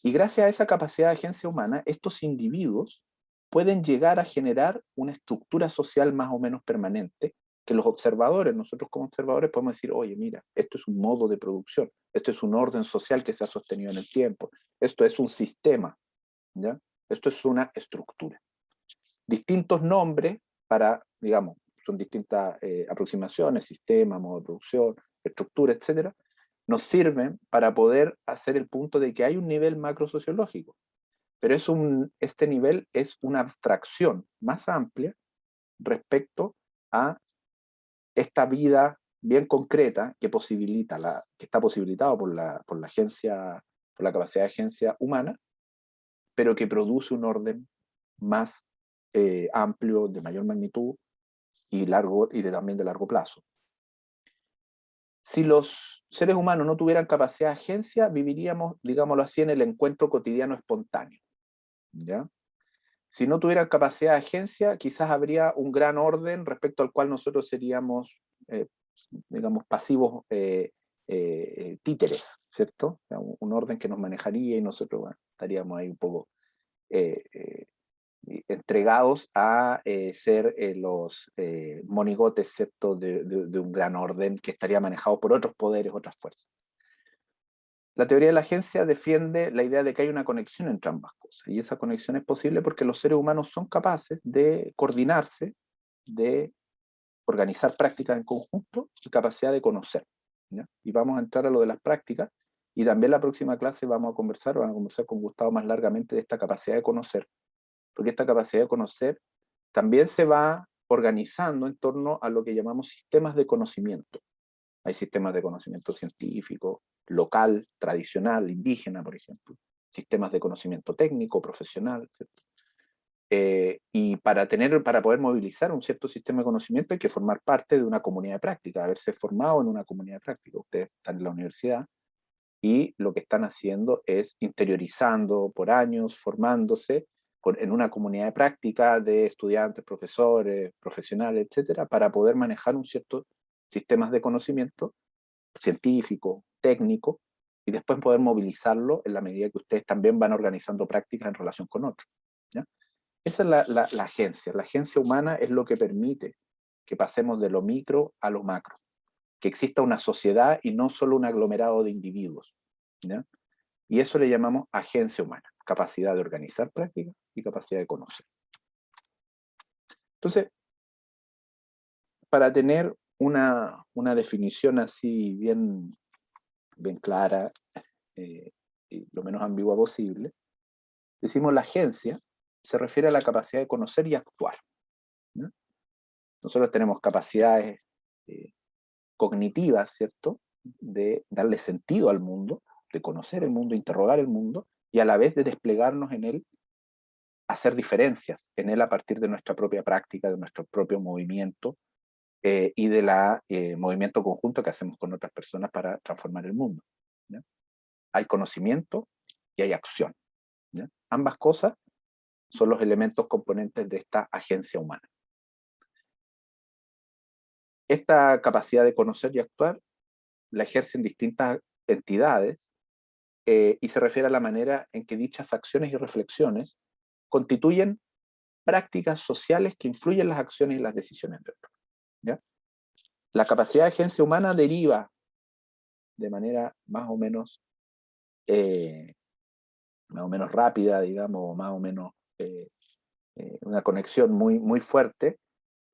Speaker 1: y gracias a esa capacidad de agencia humana, estos individuos pueden llegar a generar una estructura social más o menos permanente, que los observadores, nosotros como observadores podemos decir, oye, mira, esto es un modo de producción, esto es un orden social que se ha sostenido en el tiempo, esto es un sistema, ¿ya? Esto es una estructura. Distintos nombres para, digamos, son distintas aproximaciones, sistema, modo de producción, estructura, etcétera, nos sirven para poder hacer el punto de que hay un nivel macro sociológico, pero este nivel es una abstracción más amplia respecto a esta vida bien concreta que que está posibilitado por la agencia, por la capacidad de agencia humana, pero que produce un orden más amplio, de mayor magnitud y también de largo plazo. Si los seres humanos no tuvieran capacidad de agencia, viviríamos, digámoslo así, en el encuentro cotidiano espontáneo, ¿ya? Si no tuvieran capacidad de agencia, quizás habría un gran orden respecto al cual nosotros seríamos, digamos, pasivos títeres, ¿cierto? O sea, un orden que nos manejaría y nosotros, bueno, estaríamos ahí un poco entregados a ser los monigotes, ¿cierto? De un gran orden que estaría manejado por otros poderes, otras fuerzas. La teoría de la agencia defiende la idea de que hay una conexión entre ambas cosas, y esa conexión es posible porque los seres humanos son capaces de coordinarse, de organizar prácticas en conjunto y capacidad de conocer, ¿ya? Y vamos a entrar a lo de las prácticas, y también la próxima clase van a conversar con Gustavo más largamente de esta capacidad de conocer, porque esta capacidad de conocer también se va organizando en torno a lo que llamamos sistemas de conocimiento. Hay sistemas de conocimiento científico, local, tradicional, indígena, por ejemplo. Sistemas de conocimiento técnico, profesional, ¿cierto? Y para poder movilizar un cierto sistema de conocimiento hay que formar parte de una comunidad de práctica, haberse formado en una comunidad de práctica. Ustedes están en la universidad y lo que están haciendo es interiorizando por años, formándose en una comunidad de práctica de estudiantes, profesores, profesionales, etcétera, para poder manejar un cierto sistemas de conocimiento científico, técnico, y después poder movilizarlo en la medida que ustedes también van organizando prácticas en relación con otros. ¿Ya? Esa es la agencia. La agencia humana es lo que permite que pasemos de lo micro a lo macro, que exista una sociedad y no solo un aglomerado de individuos. ¿Ya? Y eso le llamamos agencia humana, capacidad de organizar prácticas y capacidad de conocer. Entonces, para tener una definición así bien clara y lo menos ambigua posible, decimos la agencia se refiere a la capacidad de conocer y actuar. ¿No? Nosotros tenemos capacidades cognitivas, ¿cierto? De darle sentido al mundo, de conocer el mundo, interrogar el mundo, y a la vez de desplegarnos en él, hacer diferencias en él a partir de nuestra propia práctica, de nuestro propio movimiento y del movimiento conjunto que hacemos con otras personas para transformar el mundo. ¿Ya? Hay conocimiento y hay acción. ¿Ya? Ambas cosas son los elementos componentes de esta agencia humana. Esta capacidad de conocer y actuar la ejercen distintas entidades y se refiere a la manera en que dichas acciones y reflexiones constituyen prácticas sociales que influyen en las acciones y las decisiones de otros. ¿Ya? La capacidad de agencia humana deriva de manera más o menos rápida, digamos, más o menos una conexión muy fuerte,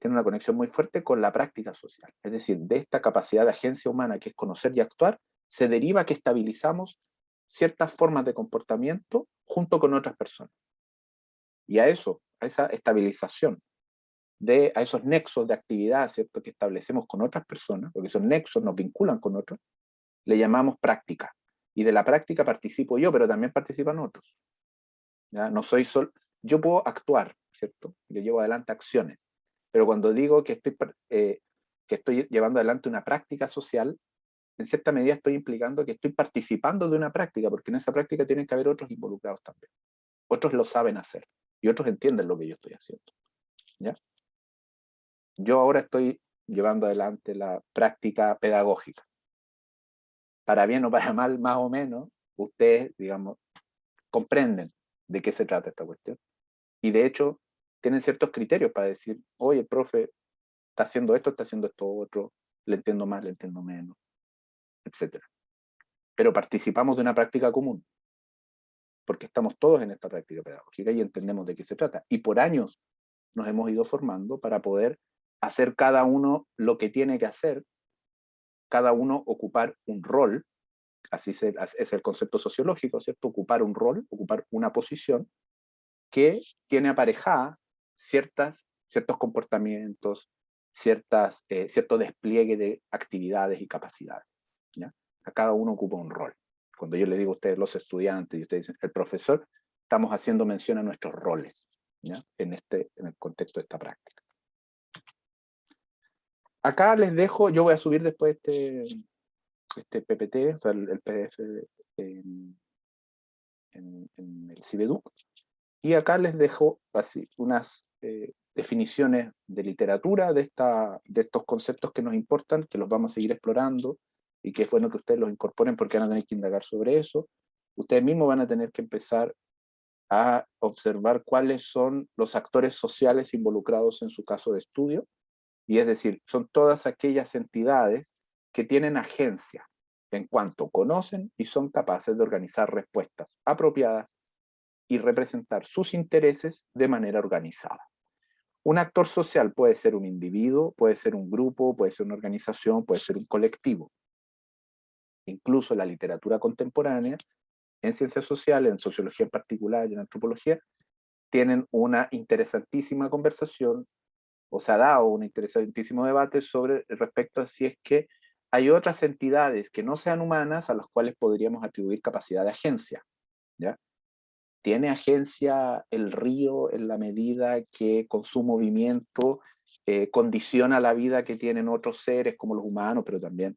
Speaker 1: tiene una conexión muy fuerte con la práctica social. Es decir, de esta capacidad de agencia humana que es conocer y actuar, se deriva que estabilizamos ciertas formas de comportamiento junto con otras personas. Y a esa estabilización, a esos nexos de actividad, ¿cierto?, que establecemos con otras personas, porque esos nexos nos vinculan con otros, le llamamos práctica. Y de la práctica participo yo, pero también participan otros. ¿Ya? No soy solo, yo puedo actuar, ¿cierto? Yo llevo adelante acciones, pero cuando digo que estoy llevando adelante una práctica social, en cierta medida estoy implicando que estoy participando de una práctica, porque en esa práctica tienen que haber otros involucrados también. Otros lo saben hacer y otros entienden lo que yo estoy haciendo. ¿Ya? Yo ahora estoy llevando adelante la práctica pedagógica. Para bien o para mal, más o menos, ustedes, digamos, comprenden de qué se trata esta cuestión. Y de hecho, tienen ciertos criterios para decir, oye, el profe está haciendo esto otro, le entiendo más, le entiendo menos, etc. Pero participamos de una práctica común, porque estamos todos en esta práctica pedagógica y entendemos de qué se trata. Y por años nos hemos ido formando para poder hacer cada uno lo que tiene que hacer, cada uno ocupar un rol, así es el concepto sociológico, ¿cierto? Ocupar un rol, ocupar una posición que tiene aparejada ciertos comportamientos, cierto despliegue de actividades y capacidades. ¿Ya? Cada uno ocupa un rol. Cuando yo le digo a ustedes, los estudiantes, y ustedes dicen, el profesor, estamos haciendo mención a nuestros roles, ¿ya? En el contexto de esta práctica. Acá les dejo, yo voy a subir después este PPT, o sea, el PDF en el CIBEDUC, y acá les dejo así unas definiciones de literatura de estos conceptos que nos importan, que los vamos a seguir explorando, y que es bueno que ustedes los incorporen porque van a tener que indagar sobre eso. Ustedes mismos van a tener que empezar a observar cuáles son los actores sociales involucrados en su caso de estudio, y es decir, son todas aquellas entidades que tienen agencia en cuanto conocen y son capaces de organizar respuestas apropiadas y representar sus intereses de manera organizada. Un actor social puede ser un individuo, puede ser un grupo, puede ser una organización, puede ser un colectivo. Incluso en la literatura contemporánea, en ciencias sociales, en sociología en particular y en antropología, tienen una interesantísima conversación o se ha dado un interesantísimo debate sobre respecto a si es que hay otras entidades que no sean humanas a las cuales podríamos atribuir capacidad de agencia, ¿ya? ¿Tiene agencia el río en la medida que con su movimiento condiciona la vida que tienen otros seres como los humanos, pero también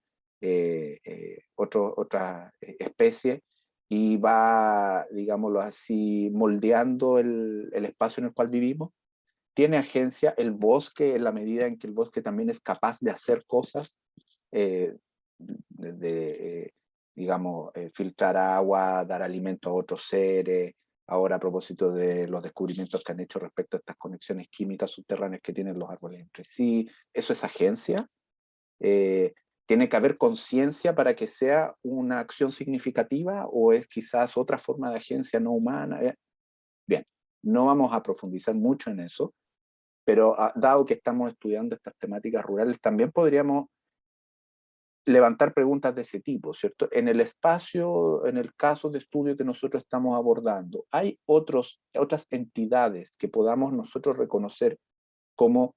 Speaker 1: otras especies, y va, digámoslo así, moldeando el espacio en el cual vivimos? ¿Tiene agencia el bosque en la medida en que el bosque también es capaz de hacer cosas? Eh, digamos, filtrar agua, dar alimento a otros seres. Ahora, a propósito de los descubrimientos que han hecho respecto a estas conexiones químicas subterráneas que tienen los árboles entre sí, ¿eso es agencia? ¿Tiene que haber conciencia para que sea una acción significativa o es quizás otra forma de agencia no humana? Bien, no vamos a profundizar mucho en eso, pero dado que estamos estudiando estas temáticas rurales, también podríamos levantar preguntas de ese tipo, ¿cierto? En el espacio, en el caso de estudio que nosotros estamos abordando, ¿hay otras entidades que podamos nosotros reconocer como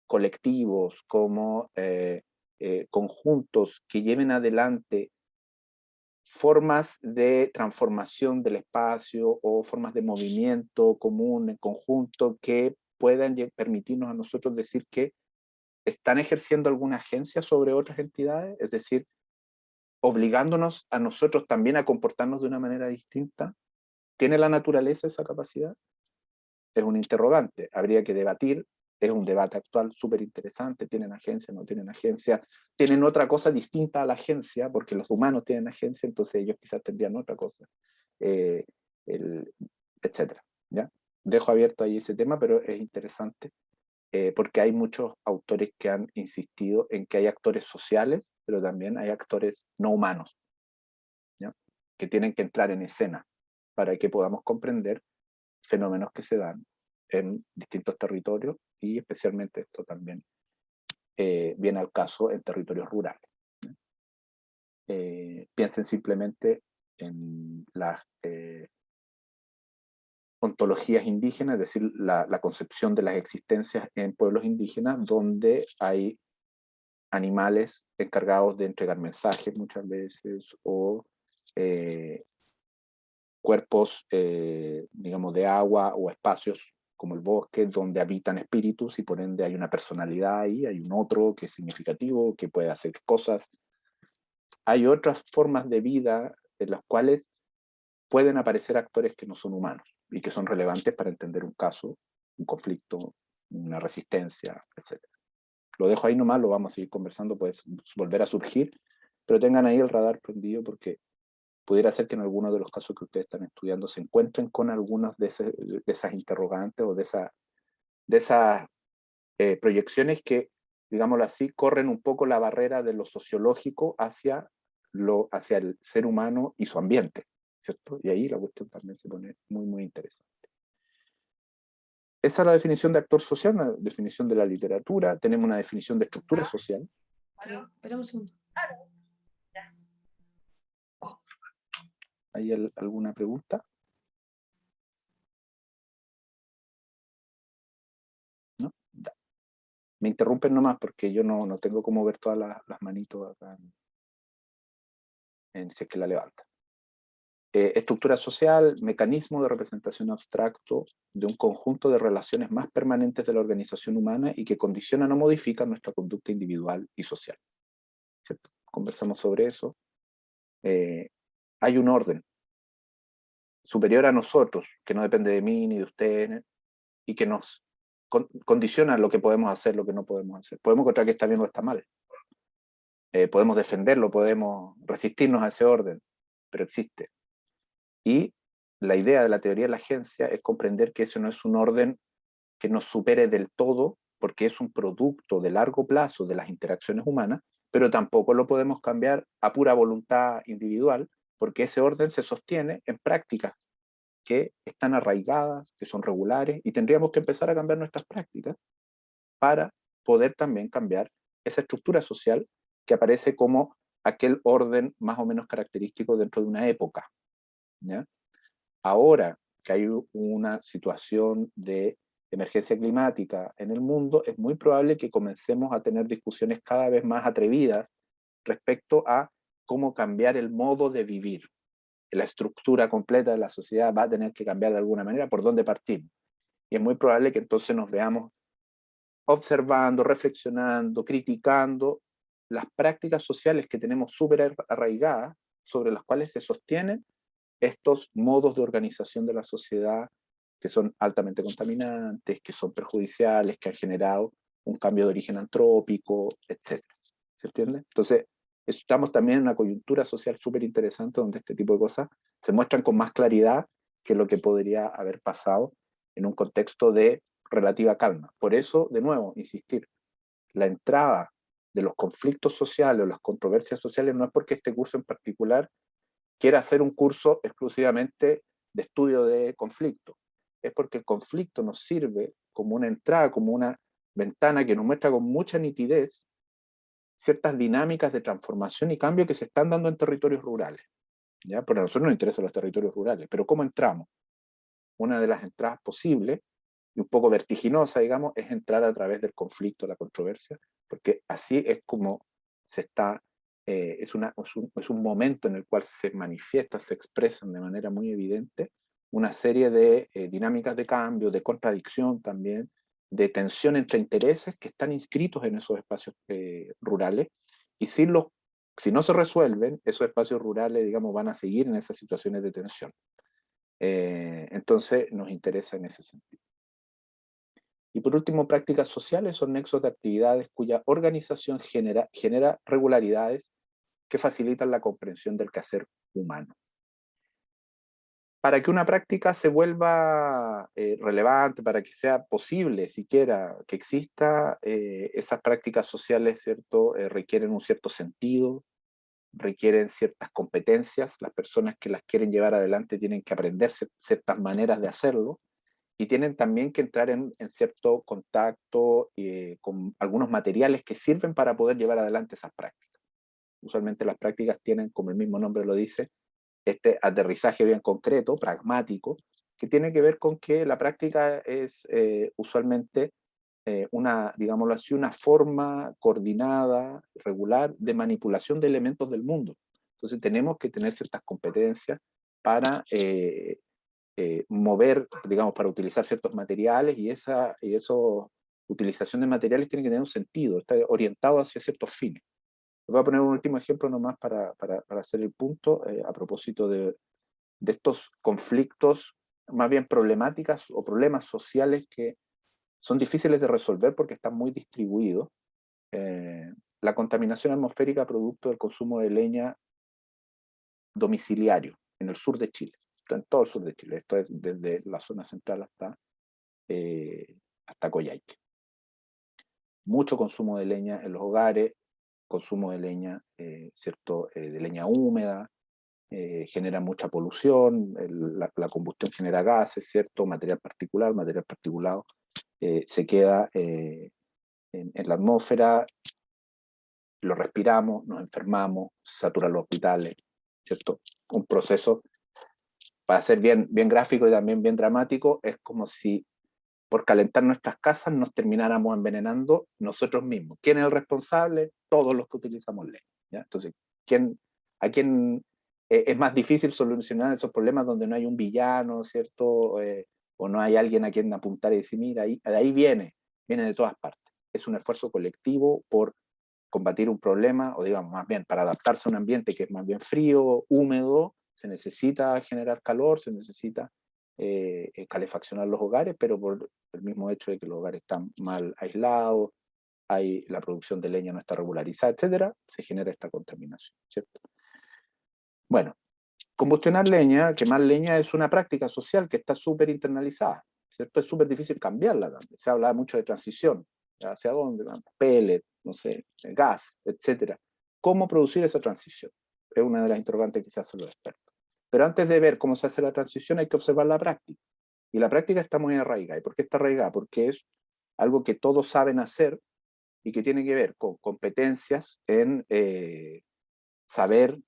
Speaker 1: colectivos, como conjuntos que lleven adelante formas de transformación del espacio o formas de movimiento común, en conjunto, que puedan permitirnos a nosotros decir que están ejerciendo alguna agencia sobre otras entidades? Es decir, obligándonos a nosotros también a comportarnos de una manera distinta. ¿Tiene la naturaleza esa capacidad? Es un interrogante, habría que debatir, es un debate actual súper interesante. ¿Tienen agencia, no tienen agencia? ¿Tienen otra cosa distinta a la agencia? Porque los humanos tienen agencia, entonces ellos quizás tendrían otra cosa, eh, el, etcétera, ¿ya? Dejo abierto ahí ese tema, pero es interesante, porque hay muchos autores que han insistido en que hay actores sociales, pero también hay actores no humanos, ¿ya? Que tienen que entrar en escena para que podamos comprender fenómenos que se dan en distintos territorios, y especialmente esto también viene al caso en territorios rurales. Piensen simplemente en las ontologías indígenas, es decir, la concepción de las existencias en pueblos indígenas, donde hay animales encargados de entregar mensajes muchas veces, o cuerpos, digamos, de agua, o espacios como el bosque, donde habitan espíritus y por ende hay una personalidad ahí, hay un otro que es significativo, que puede hacer cosas. Hay otras formas de vida en las cuales pueden aparecer actores que no son humanos y que son relevantes para entender un caso, un conflicto, una resistencia, etc. Lo dejo ahí nomás, lo vamos a seguir conversando, puede volver a surgir, pero tengan ahí el radar prendido, porque pudiera ser que en algunos de los casos que ustedes están estudiando se encuentren con algunas de esas interrogantes o de esas proyecciones que, digámoslo así, corren un poco la barrera de lo sociológico hacia el ser humano y su ambiente, ¿cierto? Y ahí la cuestión también se pone muy, muy interesante. Esa es la definición de actor social, una definición de la literatura. Tenemos una definición de estructura social.
Speaker 2: Espera un segundo.
Speaker 1: ¿Hay alguna pregunta? ¿No? Ya. Me interrumpen nomás porque yo no tengo cómo ver todas las manitos acá si es que la levanta. Estructura social, mecanismo de representación abstracto de un conjunto de relaciones más permanentes de la organización humana y que condicionan o modifican nuestra conducta individual y social. ¿Cierto? Conversamos sobre eso. Hay un orden superior a nosotros, que no depende de mí ni de ustedes, y que nos condiciona lo que podemos hacer, lo que no podemos hacer. Podemos encontrar que está bien o está mal. Podemos defenderlo, podemos resistirnos a ese orden, pero existe. Y la idea de la teoría de la agencia es comprender que eso no es un orden que nos supere del todo, porque es un producto de largo plazo de las interacciones humanas, pero tampoco lo podemos cambiar a pura voluntad individual, porque ese orden se sostiene en prácticas que están arraigadas, que son regulares, y tendríamos que empezar a cambiar nuestras prácticas para poder también cambiar esa estructura social que aparece como aquel orden más o menos característico dentro de una época, ¿ya? Ahora que hay una situación de emergencia climática en el mundo, es muy probable que comencemos a tener discusiones cada vez más atrevidas respecto a cómo cambiar el modo de vivir. La estructura completa de la sociedad va a tener que cambiar de alguna manera por dónde partimos. Y es muy probable que entonces nos veamos observando, reflexionando, criticando las prácticas sociales que tenemos súper arraigadas, sobre las cuales se sostienen estos modos de organización de la sociedad que son altamente contaminantes, que son perjudiciales, que han generado un cambio de origen antrópico, etc. ¿Se entiende? Entonces, estamos también en una coyuntura social súper interesante donde este tipo de cosas se muestran con más claridad que lo que podría haber pasado en un contexto de relativa calma. Por eso, de nuevo, insistir, la entrada de los conflictos sociales o las controversias sociales no es porque este curso en particular quiera hacer un curso exclusivamente de estudio de conflicto, es porque el conflicto nos sirve como una entrada, como una ventana que nos muestra con mucha nitidez ciertas dinámicas de transformación y cambio que se están dando en territorios rurales. ¿Ya? Porque a nosotros nos interesan los territorios rurales, pero ¿cómo entramos? Una de las entradas posibles, y un poco vertiginosa, digamos, es entrar a través del conflicto, la controversia, porque así es como se está, es un momento en el cual se manifiesta, se expresan de manera muy evidente una serie de dinámicas de cambio, de contradicción también, de tensión entre intereses que están inscritos en esos espacios rurales, y si no se resuelven, esos espacios rurales, digamos, van a seguir en esas situaciones de tensión. Entonces nos interesa en ese sentido. Y por último, prácticas sociales son nexos de actividades cuya organización genera regularidades que facilitan la comprensión del quehacer humano. Para que una práctica se vuelva relevante, para que sea posible siquiera que exista, esas prácticas sociales, ¿cierto? Requieren un cierto sentido, requieren ciertas competencias, las personas que las quieren llevar adelante tienen que aprender ciertas maneras de hacerlo, y tienen también que entrar en cierto contacto con algunos materiales que sirven para poder llevar adelante esas prácticas. Usualmente las prácticas tienen, como el mismo nombre lo dice, este aterrizaje bien concreto, pragmático, que tiene que ver con que la práctica es usualmente una, digámoslo así, una forma coordinada, regular, de manipulación de elementos del mundo. Entonces tenemos que tener ciertas competencias para mover, digamos, para utilizar ciertos materiales, y esa utilización de materiales tiene que tener un sentido, está orientado hacia ciertos fines. Voy a poner un último ejemplo nomás para hacer el punto, a propósito de estos conflictos, más bien problemáticas o problemas sociales que son difíciles de resolver porque están muy distribuidos. La contaminación atmosférica producto del consumo de leña domiciliario en el sur de Chile, en todo el sur de Chile, esto es desde la zona central hasta Coyhaique. Mucho consumo de leña en los hogares, consumo de leña, ¿cierto? De leña húmeda, genera mucha polución, la combustión genera gases, ¿cierto? Material particulado, se queda en la atmósfera, lo respiramos, nos enfermamos, se saturan los hospitales, ¿cierto? Un proceso, para ser bien gráfico y también bien dramático, es como si por calentar nuestras casas nos termináramos envenenando nosotros mismos. ¿Quién es el responsable? Todos los que utilizamos leña. ¿Ya? Entonces, ¿a quién es más difícil solucionar esos problemas donde no hay un villano, ¿cierto? O no hay alguien a quien apuntar y decir, mira, de ahí viene de todas partes. Es un esfuerzo colectivo por combatir un problema, o digamos, más bien, para adaptarse a un ambiente que es más bien frío, húmedo, se necesita generar calor, se necesita calefaccionar los hogares, pero por el mismo hecho de que los hogares están mal aislados, la producción de leña no está regularizada, etcétera, se genera esta contaminación, ¿cierto? Bueno, combustionar leña, quemar leña, es una práctica social que está súper internalizada, ¿cierto? Es súper difícil cambiarla también. Se habla mucho de transición. ¿Hacia dónde? Pellet, no sé, gas, etcétera. ¿Cómo producir esa transición? Es una de las interrogantes que se hacen los expertos. Pero antes de ver cómo se hace la transición hay que observar la práctica. Y la práctica está muy arraigada. ¿Y por qué está arraigada? Porque es algo que todos saben hacer y que tiene que ver con competencias en saber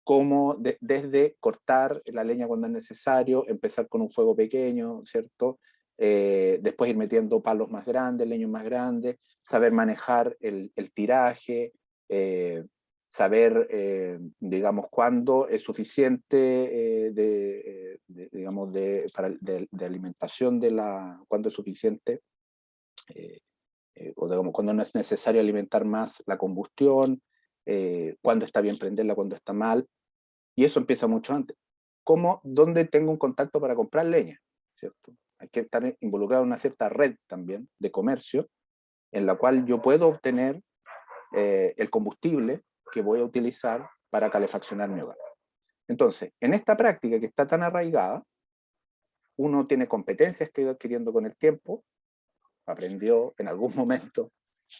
Speaker 1: cómo desde cortar la leña cuando es necesario, empezar con un fuego pequeño, ¿cierto? después ir metiendo palos más grandes, leños más grandes, saber manejar el tiraje, saber, digamos, cuándo es suficiente digamos, de alimentación cuándo es suficiente, o digamos, cuándo no es necesario alimentar más la combustión, cuándo está bien prenderla, cuándo está mal, y eso empieza mucho antes. ¿Dónde tengo un contacto para comprar leña? ¿Cierto? Hay que estar involucrado en una cierta red también de comercio, en la cual yo puedo obtener el combustible que voy a utilizar para calefaccionar mi hogar. Entonces, en esta práctica que está tan arraigada, uno tiene competencias que ha ido adquiriendo con el tiempo, aprendió en algún momento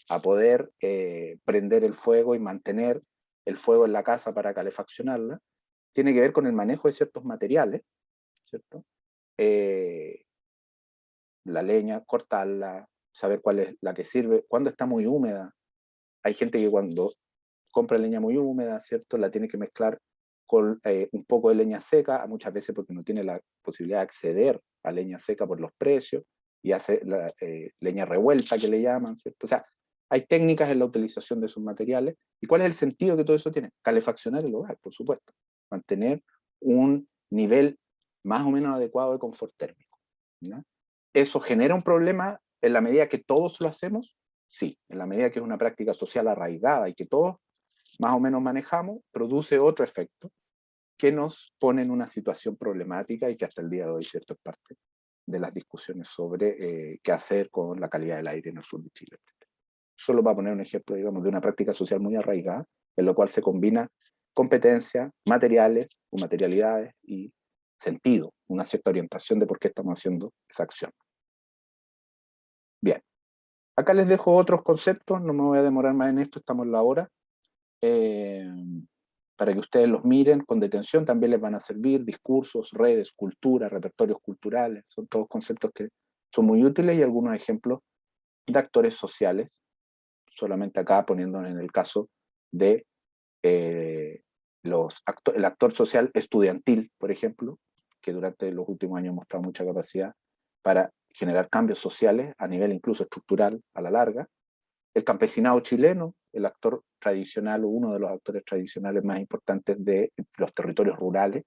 Speaker 1: a poder prender el fuego y mantener el fuego en la casa para calefaccionarla, tiene que ver con el manejo de ciertos materiales, ¿cierto? La leña, cortarla, saber cuál es la que sirve, cuando está muy húmeda. Hay gente que cuando compra leña muy húmeda, ¿cierto? La tiene que mezclar con un poco de leña seca, muchas veces porque no tiene la posibilidad de acceder a leña seca por los precios, y hace leña revuelta que le llaman, ¿cierto? O sea, hay técnicas en la utilización de esos materiales. ¿Y cuál es el sentido que todo eso tiene? Calefaccionar el hogar, por supuesto. Mantener un nivel más o menos adecuado de confort térmico, ¿no? ¿Eso genera un problema en la medida que todos lo hacemos? Sí, en la medida que es una práctica social arraigada y que todos más o menos manejamos, produce otro efecto que nos pone en una situación problemática y que hasta el día de hoy, cierto, es parte de las discusiones sobre qué hacer con la calidad del aire en el sur de Chile. Solo para poner un ejemplo, digamos, de una práctica social muy arraigada, en la cual se combina competencias, materiales o materialidades y sentido, una cierta orientación de por qué estamos haciendo esa acción. Bien, acá les dejo otros conceptos, no me voy a demorar más en esto, estamos en la hora. Para que ustedes los miren con detención, también les van a servir discursos, redes, cultura, repertorios culturales, son todos conceptos que son muy útiles, y algunos ejemplos de actores sociales, solamente acá poniéndonos en el caso de el actor social estudiantil, por ejemplo, que durante los últimos años ha mostrado mucha capacidad para generar cambios sociales a nivel incluso estructural a la larga. El campesinado chileno, el actor tradicional o uno de los actores tradicionales más importantes de los territorios rurales,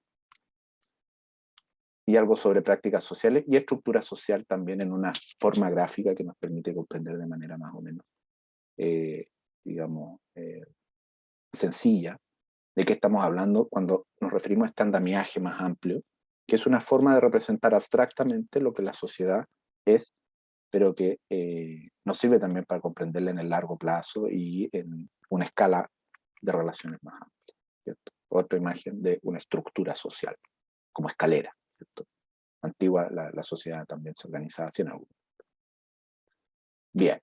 Speaker 1: y algo sobre prácticas sociales y estructura social también en una forma gráfica que nos permite comprender de manera más o menos, digamos, sencilla, de qué estamos hablando cuando nos referimos a este andamiaje más amplio, que es una forma de representar abstractamente lo que la sociedad es, pero que nos sirve también para comprenderla en el largo plazo y en una escala de relaciones más amplia, ¿cierto? Otra imagen de una estructura social, como escalera, ¿cierto? Antigua, la sociedad también se organizaba así en algún. Bien,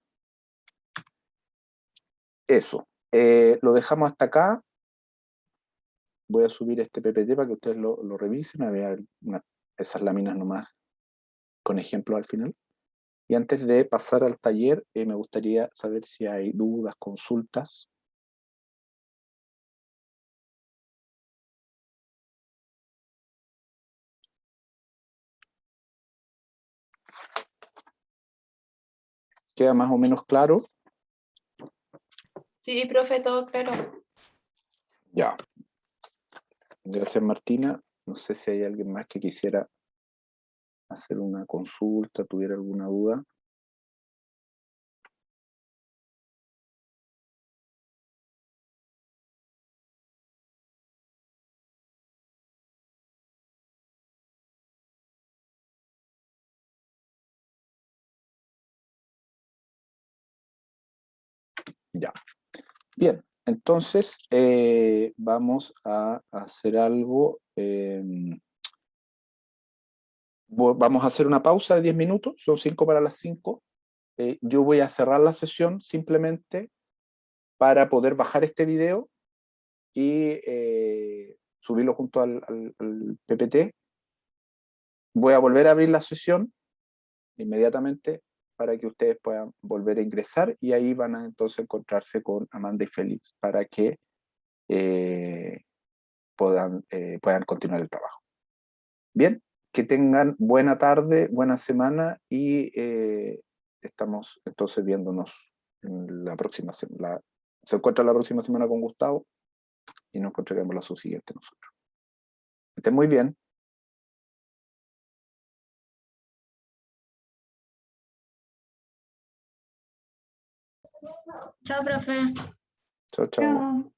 Speaker 1: eso. Lo dejamos hasta acá. Voy a subir este PPT para que ustedes lo revisen, a ver esas láminas nomás con ejemplos al final. Y antes de pasar al taller, me gustaría saber si hay dudas, consultas. ¿Queda más o menos claro?
Speaker 2: Sí, profe, todo claro.
Speaker 1: Ya. Gracias, Martina. No sé si hay alguien más que quisiera hacer una consulta, tuviera alguna duda. Ya. Bien, entonces vamos a hacer algo. Vamos a hacer una pausa de 10 minutos, son 5 para las 5. Yo voy a cerrar la sesión simplemente para poder bajar este video y subirlo junto al PPT. Voy a volver a abrir la sesión inmediatamente para que ustedes puedan volver a ingresar, y ahí van a entonces encontrarse con Amanda y Félix para que puedan continuar el trabajo. Bien, que tengan buena tarde, buena semana y estamos entonces viéndonos en la próxima semana. Se encuentra la próxima semana con Gustavo y nos encontraremos la subsiguiente nosotros. Que estén muy bien.
Speaker 2: Chao, profe.
Speaker 1: Chao, chao.
Speaker 3: Chao.